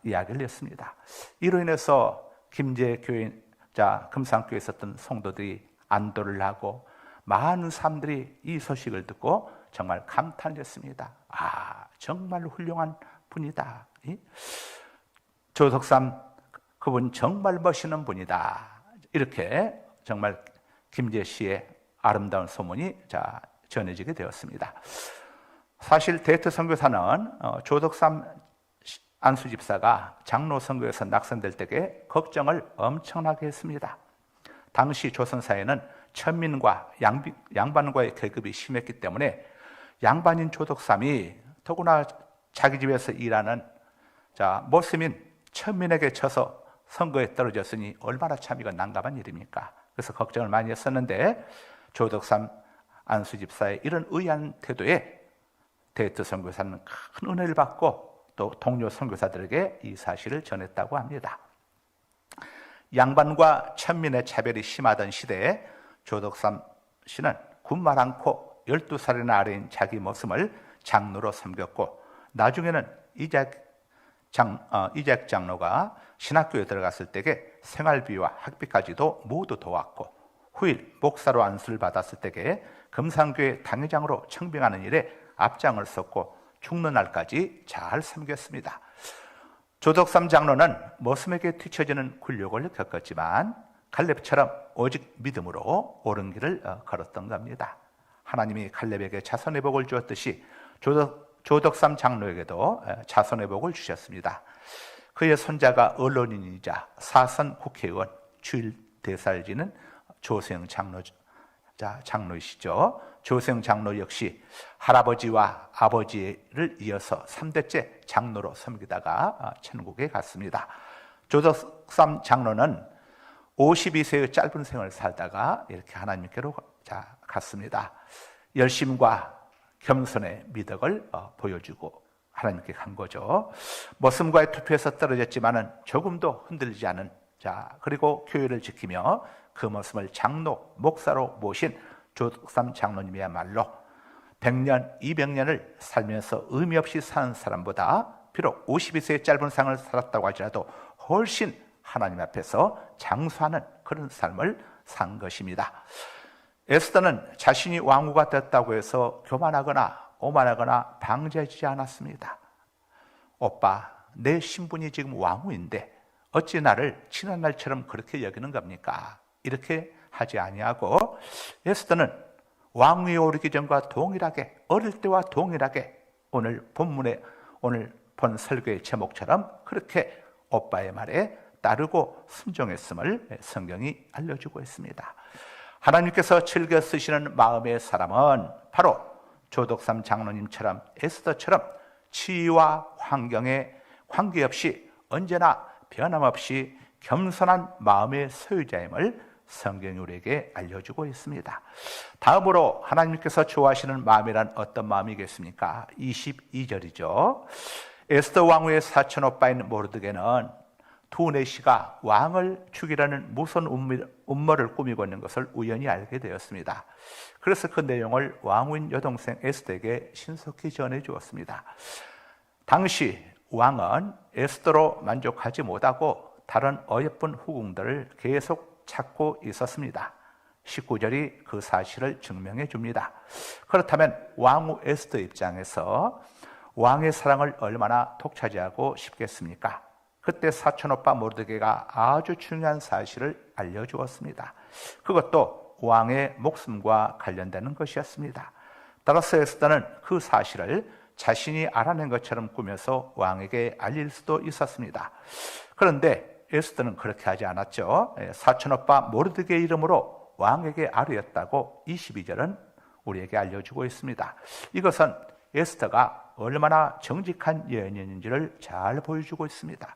이야기를 했습니다. 이로 인해서 김제교회, 금산교회에 있었던 성도들이 안도를 하고 많은 사람들이 이 소식을 듣고 정말 감탄을 했습니다. 정말 훌륭한 분이다. 조덕삼 그분 정말 멋있는 분이다. 이렇게 정말 김제 씨의 아름다운 소문이 전해지게 되었습니다. 사실 데이트 선교사는 조덕삼 안수 집사가 장로 선거에서 낙선될 때에 걱정을 엄청나게 했습니다. 당시 조선 사회는 천민과 양반과의 계급이 심했기 때문에 양반인 조덕삼이 더구나 자기 집에서 일하는 모스민 천민에게 쳐서 선거에 떨어졌으니 얼마나 참 이건 난감한 일입니까? 그래서 걱정을 많이 했었는데 조덕삼 안수 집사의 이런 의아한 태도에 데이트 선교사는 큰 은혜를 받고 또 동료 선교사들에게 이 사실을 전했다고 합니다. 양반과 천민의 차별이 심하던 시대에 조덕삼 씨는 군말 않고 12살이나 아래인 자기 모습을 장로로 섬겼고, 나중에는 이자익 장로가 신학교에 들어갔을 때에 생활비와 학비까지도 모두 도왔고, 후일 목사로 안수를 받았을 때에 금산교회 당회장으로 청빙하는 일에 앞장을 섰고 죽는 날까지 잘 섬겼습니다. 조덕삼 장로는 모습에게 뒤처지는 굴욕을 겪었지만 갈렙처럼 오직 믿음으로 옳은 길을 걸었던 겁니다. 하나님이 갈렙에게 자손의 복을 주었듯이 조덕삼 장로에게도 자손의 복을 주셨습니다. 그의 손자가 언론인이자 사선 국회의원, 주일 대사를 지는 조세영 장로이시죠. 조세영 장로 역시 할아버지와 아버지를 이어서 3대째 장로로 섬기다가 천국에 갔습니다. 조덕삼 장로는 52세의 짧은 생을 살다가 이렇게 하나님께로 갔습니다. 열심과 겸손의 미덕을 보여주고 하나님께 간 거죠. 모슴과의 투표에서 떨어졌지만은 조금도 흔들리지 않은 그리고 교회를 지키며 그 모습을 장로, 목사로 모신 조덕삼 장로님이야말로 100년, 200년을 살면서 의미 없이 사는 사람보다 비록 52세의 짧은 생을 살았다고 하지라도 훨씬 하나님 앞에서 장수하는 그런 삶을 산 것입니다. 에스더는 자신이 왕후가 됐다고 해서 교만하거나 오만하거나 방자해지지 않았습니다. 오빠, 내 신분이 지금 왕후인데 어찌 나를 지난 날처럼 그렇게 여기는 겁니까? 이렇게 하지 아니하고 에스더는 왕위에 오르기 전과 동일하게, 어릴 때와 동일하게 오늘 본 설교의 제목처럼 그렇게 오빠의 말에 따르고 순종했음을 성경이 알려주고 있습니다. 하나님께서 즐겨 쓰시는 마음의 사람은 바로 조덕삼 장로님처럼 에스더처럼 지위와 환경에 관계없이 언제나 변함없이 겸손한 마음의 소유자임을 성경이 우리에게 알려주고 있습니다. 다음으로 하나님께서 좋아하시는 마음이란 어떤 마음이겠습니까? 22절이죠. 에스더 왕후의 사촌 오빠인 모르드게는 두네시가 왕을 죽이라는 무서운 음모를 꾸미고 있는 것을 우연히 알게 되었습니다. 그래서 그 내용을 왕후인 여동생 에스더에게 신속히 전해 주었습니다. 당시 왕은 에스더로 만족하지 못하고 다른 어여쁜 후궁들을 계속 찾고 있었습니다. 19절이 그 사실을 증명해 줍니다. 그렇다면 왕후 에스더 입장에서 왕의 사랑을 얼마나 독차지하고 싶겠습니까? 그때 사촌오빠 모르드게가 아주 중요한 사실을 알려주었습니다. 그것도 왕의 목숨과 관련되는 것이었습니다. 따라서 에스더는 그 사실을 자신이 알아낸 것처럼 꾸며서 왕에게 알릴 수도 있었습니다. 그런데 에스더는 그렇게 하지 않았죠. 사촌오빠 모르드게 이름으로 왕에게 아뢰었다고 22절은 우리에게 알려주고 있습니다. 이것은 에스더가 얼마나 정직한 여인인지를 잘 보여주고 있습니다.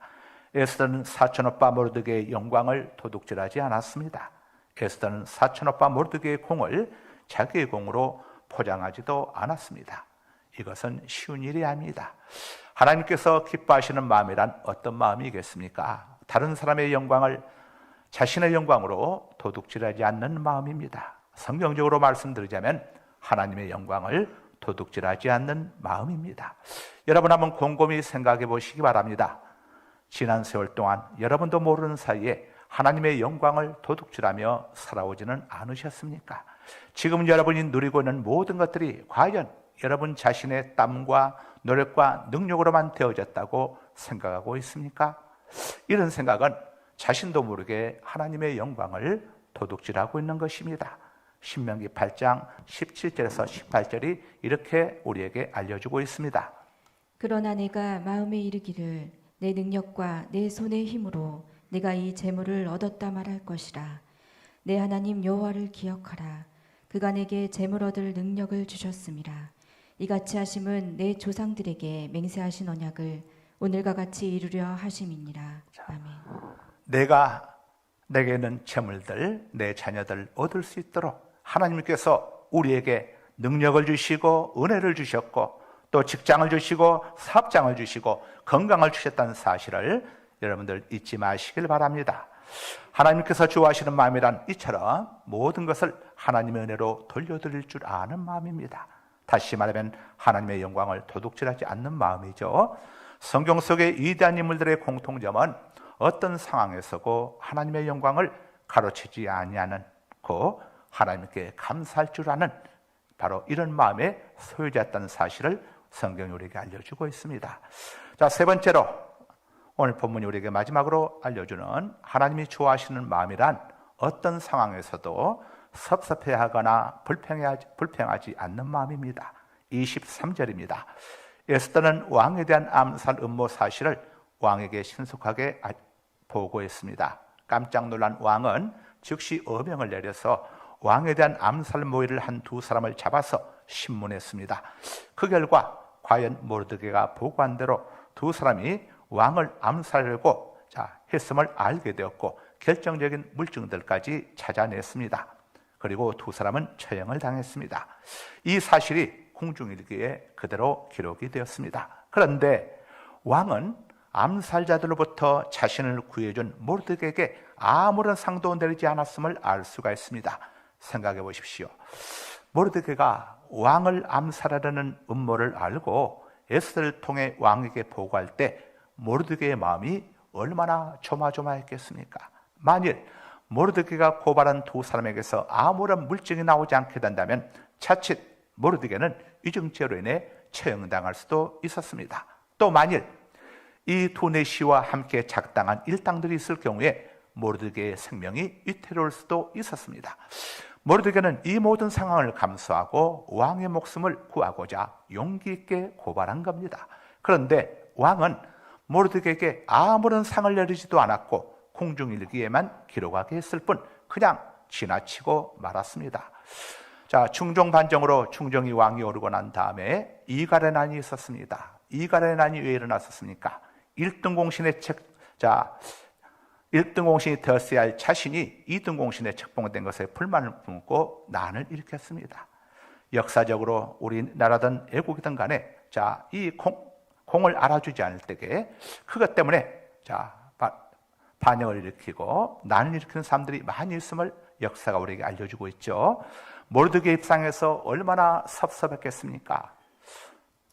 에스더는 사촌오빠 모르드게의 영광을 도둑질하지 않았습니다. 에스더는 사촌오빠 모르드게의 공을 자기의 공으로 포장하지도 않았습니다. 이것은 쉬운 일이 아닙니다. 하나님께서 기뻐하시는 마음이란 어떤 마음이겠습니까? 다른 사람의 영광을 자신의 영광으로 도둑질하지 않는 마음입니다. 성경적으로 말씀드리자면 하나님의 영광을 도둑질하지 않는 마음입니다. 여러분 한번 곰곰이 생각해 보시기 바랍니다. 지난 세월 동안 여러분도 모르는 사이에 하나님의 영광을 도둑질하며 살아오지는 않으셨습니까? 지금 여러분이 누리고 있는 모든 것들이 과연 여러분 자신의 땀과 노력과 능력으로만 되어졌다고 생각하고 있습니까? 이런 생각은 자신도 모르게 하나님의 영광을 도둑질하고 있는 것입니다. 신명기 8장 17절에서 18절이 이렇게 우리에게 알려주고 있습니다. 그러나 내가 마음에 이르기를 내 능력과 내 손의 힘으로 내가 이 재물을 얻었다 말할 것이라. 내 하나님 여호와를 기억하라. 그가 내게 재물 얻을 능력을 주셨음이라. 이같이 하심은 내 조상들에게 맹세하신 언약을 오늘과 같이 이루려 하심이니라. 아멘. 내게 있는 재물들, 내 자녀들 얻을 수 있도록 하나님께서 우리에게 능력을 주시고 은혜를 주셨고 또 직장을 주시고 사업장을 주시고 건강을 주셨다는 사실을 여러분들 잊지 마시길 바랍니다. 하나님께서 좋아하시는 마음이란 이처럼 모든 것을 하나님의 은혜로 돌려드릴 줄 아는 마음입니다. 다시 말하면 하나님의 영광을 도둑질하지 않는 마음이죠. 성경 속의 위대한 인물들의 공통점은 어떤 상황에서고 하나님의 영광을 가로채지 아니하고 하나님께 감사할 줄 아는 바로 이런 마음의 소유자였다는 사실을 성경이 우리에게 알려주고 있습니다. 자, 세 번째로 오늘 본문이 우리에게 마지막으로 알려주는 하나님이 좋아하시는 마음이란 어떤 상황에서도 섭섭해하거나 불평하지 않는 마음입니다. 23절입니다. 에스더는 왕에 대한 암살 음모 사실을 왕에게 신속하게 보고했습니다. 깜짝 놀란 왕은 즉시 어명을 내려서 왕에 대한 암살 모의를 한 두 사람을 잡아서 신문했습니다. 그 결과 과연 모르드게가 보고한 대로 두 사람이 왕을 암살하려고 했음을 알게 되었고 결정적인 물증들까지 찾아냈습니다. 그리고 두 사람은 처형을 당했습니다. 이 사실이 궁중일기에 그대로 기록이 되었습니다. 그런데 왕은 암살자들로부터 자신을 구해준 모르드게에게 아무런 상도 내리지 않았음을 알 수가 있습니다. 생각해 보십시오. 모르드게가 왕을 암살하려는 음모를 알고 에스더를 통해 왕에게 보고할 때 모르드게의 마음이 얼마나 조마조마했겠습니까? 만일 모르드게가 고발한 두 사람에게서 아무런 물증이 나오지 않게 된다면 자칫 모르드게는 위증죄로 인해 처형당할 수도 있었습니다. 또 만일 이 두 내시와 함께 작당한 일당들이 있을 경우에 모르드게의 생명이 위태로울 수도 있었습니다. 모르드게는 이 모든 상황을 감수하고 왕의 목숨을 구하고자 용기 있게 고발한 겁니다. 그런데 왕은 모르드게에게 아무런 상을 내리지도 않았고 궁중일기에만 기록하게 했을 뿐 그냥 지나치고 말았습니다. 자, 충종반정으로 충정이 왕이 오르고 난 다음에 이갈의 난이 있었습니다. 이갈의 난이 왜 일어났었습니까? 1등 공신의 1등 공신이 되었어야 할 자신이 2등 공신에 책봉된 것에 불만을 품고 난을 일으켰습니다. 역사적으로 우리나라든 애국이든 간에 이 공을 알아주지 않을 때에 그것 때문에 반역을 일으키고 난을 일으키는 사람들이 많이 있음을 역사가 우리에게 알려주고 있죠. 모르드게 입장에서 얼마나 섭섭했겠습니까?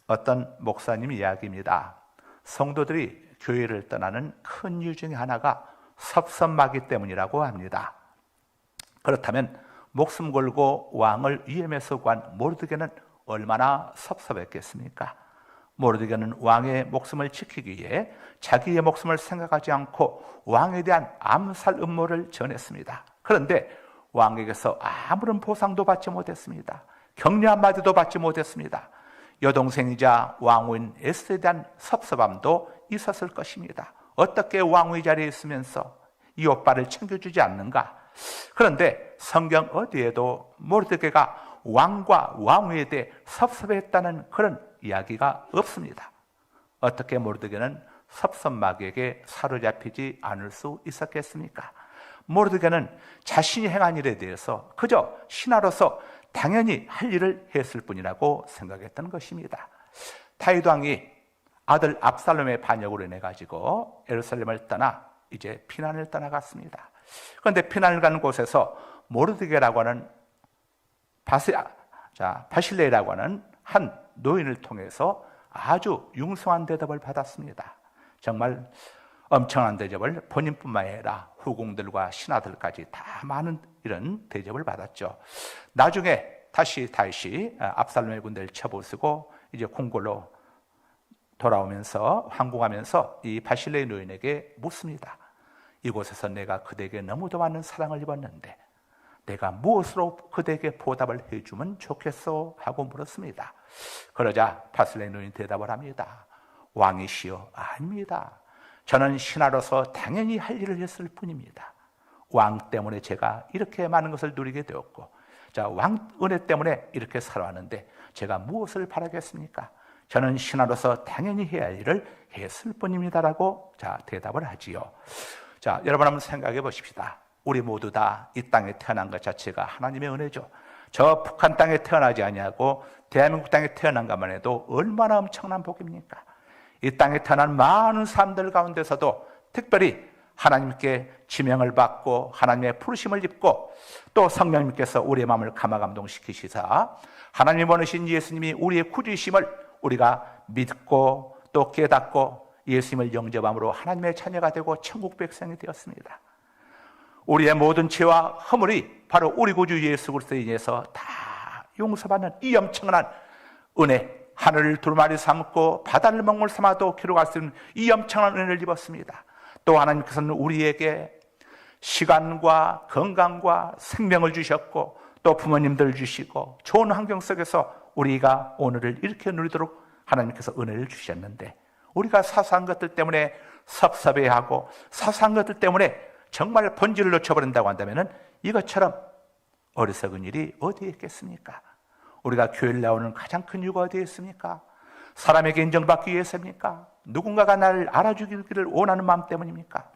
어떤 목사님 이야기입니다. 성도들이 교회를 떠나는 큰 이유 중에 하나가 섭섭마귀 때문이라고 합니다. 그렇다면 목숨 걸고 왕을 위험에서 구한 모르드게는 얼마나 섭섭했겠습니까? 모르드게는 왕의 목숨을 지키기 위해 자기의 목숨을 생각하지 않고 왕에 대한 암살 음모를 전했습니다. 그런데 왕에게서 아무런 보상도 받지 못했습니다. 격려 한마디도 받지 못했습니다. 여동생이자 왕후인 에스더에 대한 섭섭함도 있었을 것입니다. 어떻게 왕후의 자리에 있으면서 이 오빠를 챙겨주지 않는가? 그런데 성경 어디에도 모르드게가 왕과 왕후에 대해 섭섭했다는 그런 이야기가 없습니다. 어떻게 모르드게는 섭섭마귀에게 사로잡히지 않을 수 있었겠습니까? 모르드게는 자신이 행한 일에 대해서 그저 신하로서 당연히 할 일을 했을 뿐이라고 생각했던 것입니다. 다윗 왕이 아들 압살롬의 반역으로 인해 가지고 예루살렘을 떠나 이제 피난을 떠나갔습니다. 그런데 피난을 가는 곳에서 모르드게라고 하는 바실레이라고 하는 한 노인을 통해서 아주 융성한 대접을 받았습니다. 정말 엄청난 대접을 본인뿐만 아니라 후궁들과 신하들까지 다 많은 이런 대접을 받았죠. 나중에 다시 다윗이 압살롬의 군대를 쳐부수고 이제 궁궐로 돌아오면서 항공하면서 이 바실레이 노인에게 묻습니다. 이곳에서 내가 그대에게 너무도 많은 사랑을 입었는데 내가 무엇으로 그대에게 보답을 해주면 좋겠소? 하고 물었습니다. 그러자 바실레이 노인이 대답을 합니다. 왕이시여, 아닙니다. 저는 신하로서 당연히 할 일을 했을 뿐입니다. 왕 때문에 제가 이렇게 많은 것을 누리게 되었고 왕 은혜 때문에 이렇게 살아왔는데 제가 무엇을 바라겠습니까? 저는 신하로서 당연히 해야 할 일을 했을 뿐입니다라고 대답을 하지요. 여러분 한번 생각해 보십시다. 우리 모두 다 이 땅에 태어난 것 자체가 하나님의 은혜죠. 저 북한 땅에 태어나지 아니하고 대한민국 땅에 태어난 것만 해도 얼마나 엄청난 복입니까? 이 땅에 태어난 많은 사람들 가운데서도 특별히 하나님께 지명을 받고 하나님의 부르심을 입고 또 성령님께서 우리의 마음을 감화감동시키시사 하나님이 보내신 예수님이 우리의 구주이심을 우리가 믿고 또 깨닫고 예수님을 영접함으로 하나님의 자녀가 되고 천국 백성이 되었습니다. 우리의 모든 죄와 허물이 바로 우리 구주 예수 그리스도에 인해서 다 용서받는 이 엄청난 은혜, 하늘을 두루마리 삼고 바다를 먹물 삼아도 기록할 수 있는 이 엄청난 은혜를 입었습니다. 또 하나님께서는 우리에게 시간과 건강과 생명을 주셨고 또 부모님들 주시고 좋은 환경 속에서 우리가 오늘을 이렇게 누리도록 하나님께서 은혜를 주셨는데 우리가 사소한 것들 때문에 섭섭해하고 사소한 것들 때문에 정말 본질을 놓쳐버린다고 한다면 이것처럼 어리석은 일이 어디에 있겠습니까? 우리가 교회를 나오는 가장 큰 이유가 어디에 있습니까? 사람에게 인정받기 위해서입니까? 누군가가 나를 알아주기를 원하는 마음 때문입니까?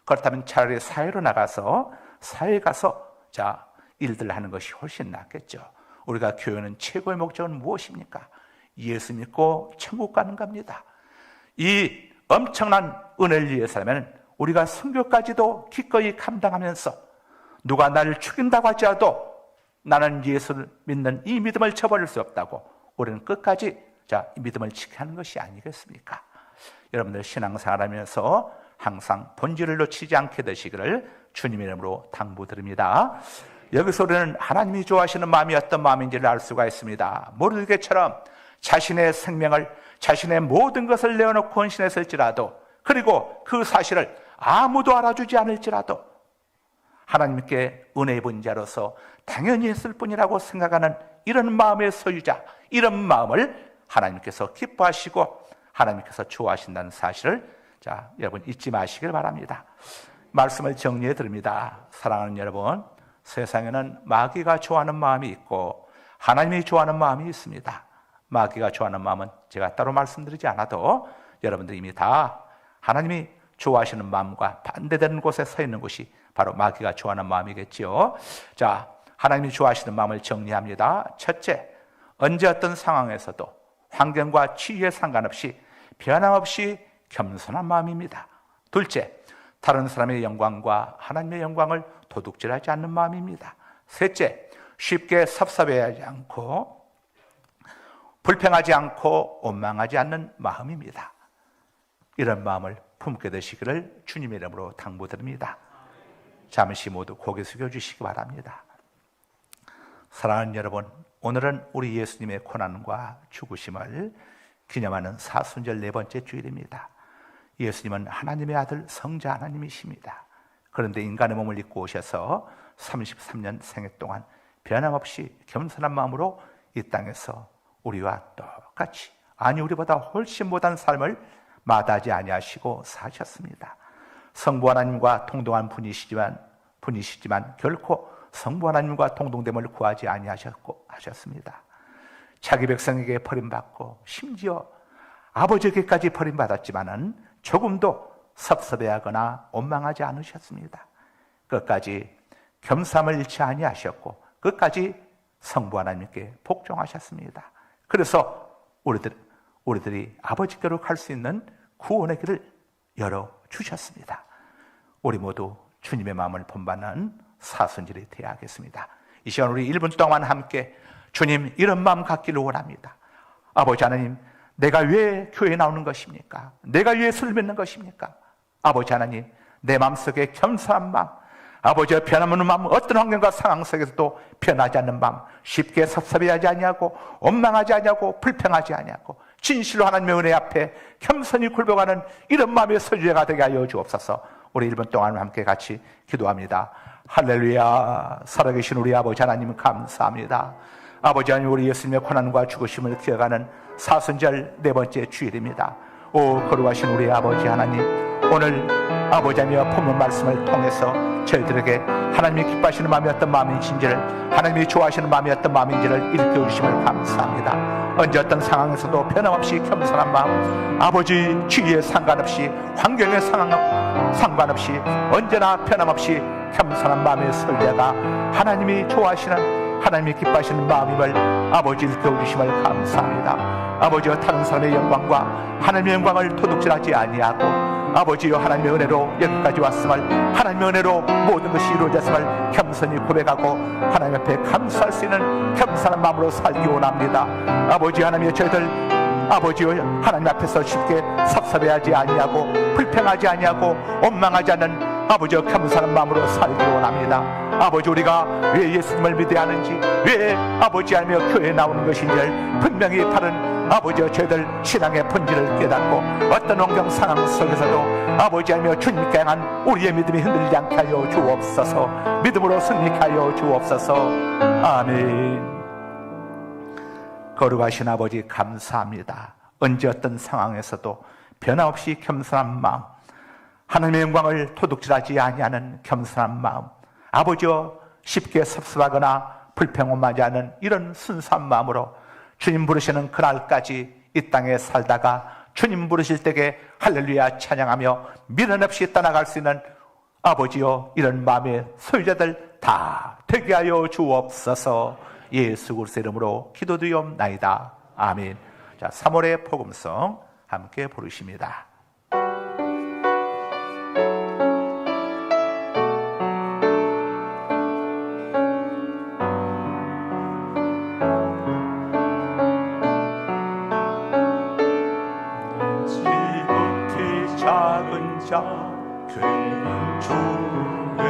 그렇다면 차라리 사회로 나가서 사회에 가서 일들 하는 것이 훨씬 낫겠죠. 우리가 교회는 최고의 목적은 무엇입니까? 예수 믿고 천국 가는 겁니다. 이 엄청난 은혜를 위해서라면 우리가 선교까지도 기꺼이 감당하면서 누가 나를 죽인다고 할지라도 나는 예수를 믿는 이 믿음을 저버릴 수 없다고 우리는 끝까지 이 믿음을 지켜야 하는 것이 아니겠습니까? 여러분들 신앙생활하면서 항상 본질을 놓치지 않게 되시기를 주님의 이름으로 당부드립니다. 여기서 우리는 하나님이 좋아하시는 마음이 어떤 마음인지를 알 수가 있습니다. 모르드게처럼 자신의 생명을, 자신의 모든 것을 내어놓고 헌신했을지라도, 그리고 그 사실을 아무도 알아주지 않을지라도 하나님께 은혜 입은 자로서 당연히 했을 뿐이라고 생각하는 이런 마음의 소유자, 이런 마음을 하나님께서 기뻐하시고 하나님께서 좋아하신다는 사실을 여러분 잊지 마시길 바랍니다. 말씀을 정리해 드립니다. 사랑하는 여러분, 세상에는 마귀가 좋아하는 마음이 있고 하나님이 좋아하는 마음이 있습니다. 마귀가 좋아하는 마음은 제가 따로 말씀드리지 않아도 여러분들이 이미 다 하나님이 좋아하시는 마음과 반대되는 곳에 서 있는 곳이 바로 마귀가 좋아하는 마음이겠지요. 하나님이 좋아하시는 마음을 정리합니다. 첫째, 언제 어떤 상황에서도 환경과 치유에 상관없이 변함없이 겸손한 마음입니다. 둘째, 다른 사람의 영광과 하나님의 영광을 도둑질하지 않는 마음입니다. 셋째, 쉽게 섭섭해하지 않고 불평하지 않고 원망하지 않는 마음입니다. 이런 마음을 품게 되시기를 주님의 이름으로 당부드립니다. 잠시 모두 고개 숙여주시기 바랍니다. 사랑하는 여러분, 오늘은 우리 예수님의 고난과 죽으심을 기념하는 사순절 네 번째 주일입니다. 예수님은 하나님의 아들 성자 하나님이십니다. 그런데 인간의 몸을 입고 오셔서 33년 생애 동안 변함없이 겸손한 마음으로 이 땅에서 우리와 똑같이, 아니 우리보다 훨씬 못한 삶을 마다하지 아니하시고 사셨습니다. 성부 하나님과 동등한 분이시지만 결코 성부 하나님과 동등됨을 구하지 아니하셨고 하셨습니다. 자기 백성에게 버림받고 심지어 아버지에게까지 버림받았지만은 조금도 섭섭해하거나 원망하지 않으셨습니다. 끝까지 겸손함을 잃지 아니하셨고 끝까지 성부 하나님께 복종하셨습니다. 그래서 우리들이 아버지께로 갈 수 있는 구원의 길을 열어주셨습니다. 우리 모두 주님의 마음을 본받는 사순절이 되어야 하겠습니다. 이 시간 우리 1분 동안 함께 주님, 이런 마음 갖기를 원합니다. 아버지 하나님, 내가 왜 교회에 나오는 것입니까? 내가 왜 예수를 믿는 것입니까? 아버지 하나님, 내 마음속에 겸손한 마음, 아버지의 변함없는 마음, 어떤 환경과 상황 속에서도 변하지 않는 마음, 쉽게 섭섭해하지 아니하고 원망하지 아니하고 불평하지 아니하고 진실로 하나님의 은혜 앞에 겸손히 굴복하는 이런 마음의 소유자가 되게 하여 주옵소서. 우리 1분 동안 함께 같이 기도합니다. 할렐루야. 살아계신 우리 아버지 하나님 감사합니다. 아버지 하나님, 우리 예수님의 고난과 죽으심을 기억하는 사순절 네 번째 주일입니다. 오 거룩하신 우리 아버지 하나님, 오늘 아버지 하나님의 본문 말씀을 통해서 저희들에게 하나님이 기뻐하시는 마음이 어떤 마음인지를, 하나님이 좋아하시는 마음이 어떤 마음인지를 일깨워주심을 감사합니다. 언제 어떤 상황에서도 변함없이 겸손한 마음, 아버지 주위에 상관없이, 환경에 상관없이 언제나 변함없이 겸손한 마음의 소유자가 하나님이 좋아하시는, 하나님이 기뻐하시는 마음임을 아버지 일깨워주심을 감사합니다. 아버지와 다른 사람의 영광과 하나님의 영광을 도둑질하지 아니하고 아버지여 하나님의 은혜로 여기까지 왔음을, 하나님의 은혜로 모든 것이 이루어졌음을 겸손히 고백하고 하나님 앞에 감사할 수 있는 겸손한 마음으로 살기 원합니다. 아버지 하나님의 저희들 아버지여 하나님 앞에서 쉽게 섭섭해하지 아니하고 불평하지 아니하고 원망하지 않는 아버지여 겸손한 마음으로 살기를 원합니다. 아버지, 우리가 왜 예수님을 믿어야 하는지, 왜 아버지 하며 교회에 나오는 것인지를 분명히 바른 아버지여 저희들 신앙의 본질을 깨닫고 어떤 환경 상황 속에서도 아버지 하며 주님께 향한 우리의 믿음이 흔들리지 않게 하여 주옵소서. 믿음으로 승리케 하여 주옵소서. 아멘. 거룩하신 아버지 감사합니다. 언제 어떤 상황에서도 변함없이 겸손한 마음, 하나님의 영광을 도둑질하지 아니하는 겸손한 마음, 아버지여 쉽게 섭섭하거나 불평하지 않은 이런 순수한 마음으로 주님 부르시는 그날까지 이 땅에 살다가 주님 부르실 때에 할렐루야 찬양하며 미련 없이 떠나갈 수 있는 아버지여 이런 마음의 소유자들 다 되게 하여 주옵소서. 예수 그리스도의 이름으로 기도드리옵나이다. 아멘. 자, 3월의 복음성 함께 부르십니다. 지극히 작은 자 죄인 중에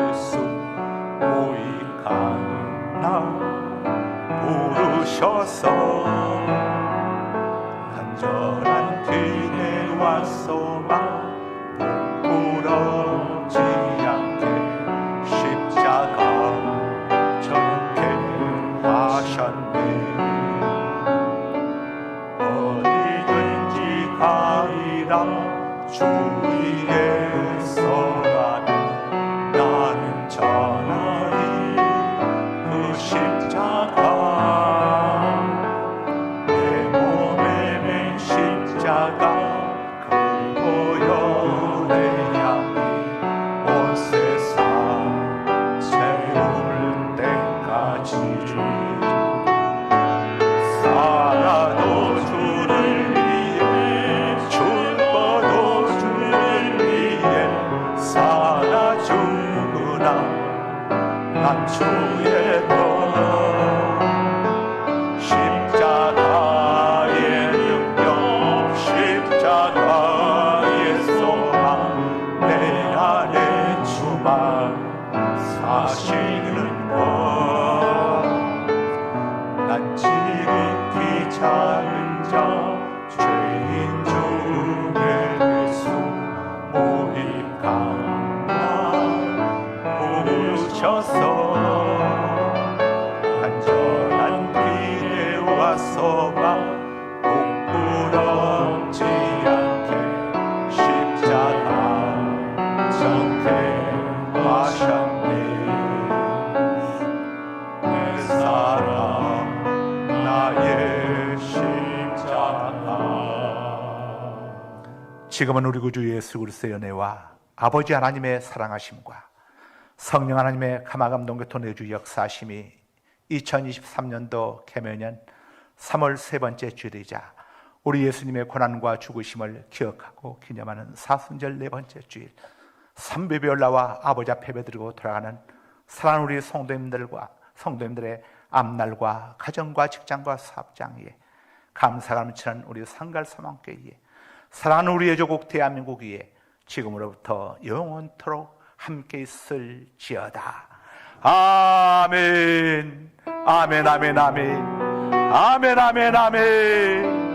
예수 모익한 나 부르셔서 간절한 기대와 소망 부끄럽지 않게 십자가 전케 하셨네. 어디든지 가리라 주 위에 서가니 나는 전하리 그 십자가. 내 몸에 맨 십자가 그보여 내 양이 온 세상 채울 때까지 살아도 주를 위해 죽어도 주를 위해 살아 죽으나 난 주의 것. 십자가의 능력 십자가의 소망 내 안에 주만 사시는 것. 난 지극히 작은 자 죄인 중에 예수 모익한 나 부르셔서 간절한 기대와 소망 부끄럽지 않게 십자가 전케 하셨네. 내 사랑 나의 십자가. 지금은 우리 구주 예수 그리스도의 은혜와 아버지 하나님의 사랑하심과 성령 하나님의 감화감동 교통 내주 역사하심이 2023년도 개묘년 3월 세 번째 주일이자 우리 예수님의 고난과 죽으심을 기억하고 기념하는 사순절 네 번째 주일, 삼배별나와 아버지 앞에 예배드리고 돌아가는 사랑하는 우리 성도님들의 앞날과 가정과 직장과 사업장 위에 감사가 넘치는 우리 상갈소망교회 위에 사랑하는 우리의 조국 대한민국 위에 지금으로부터 영원토록 함께 있을지어다. 아멘. 아멘. 아멘. 아멘. 아멘. 아멘. 아멘.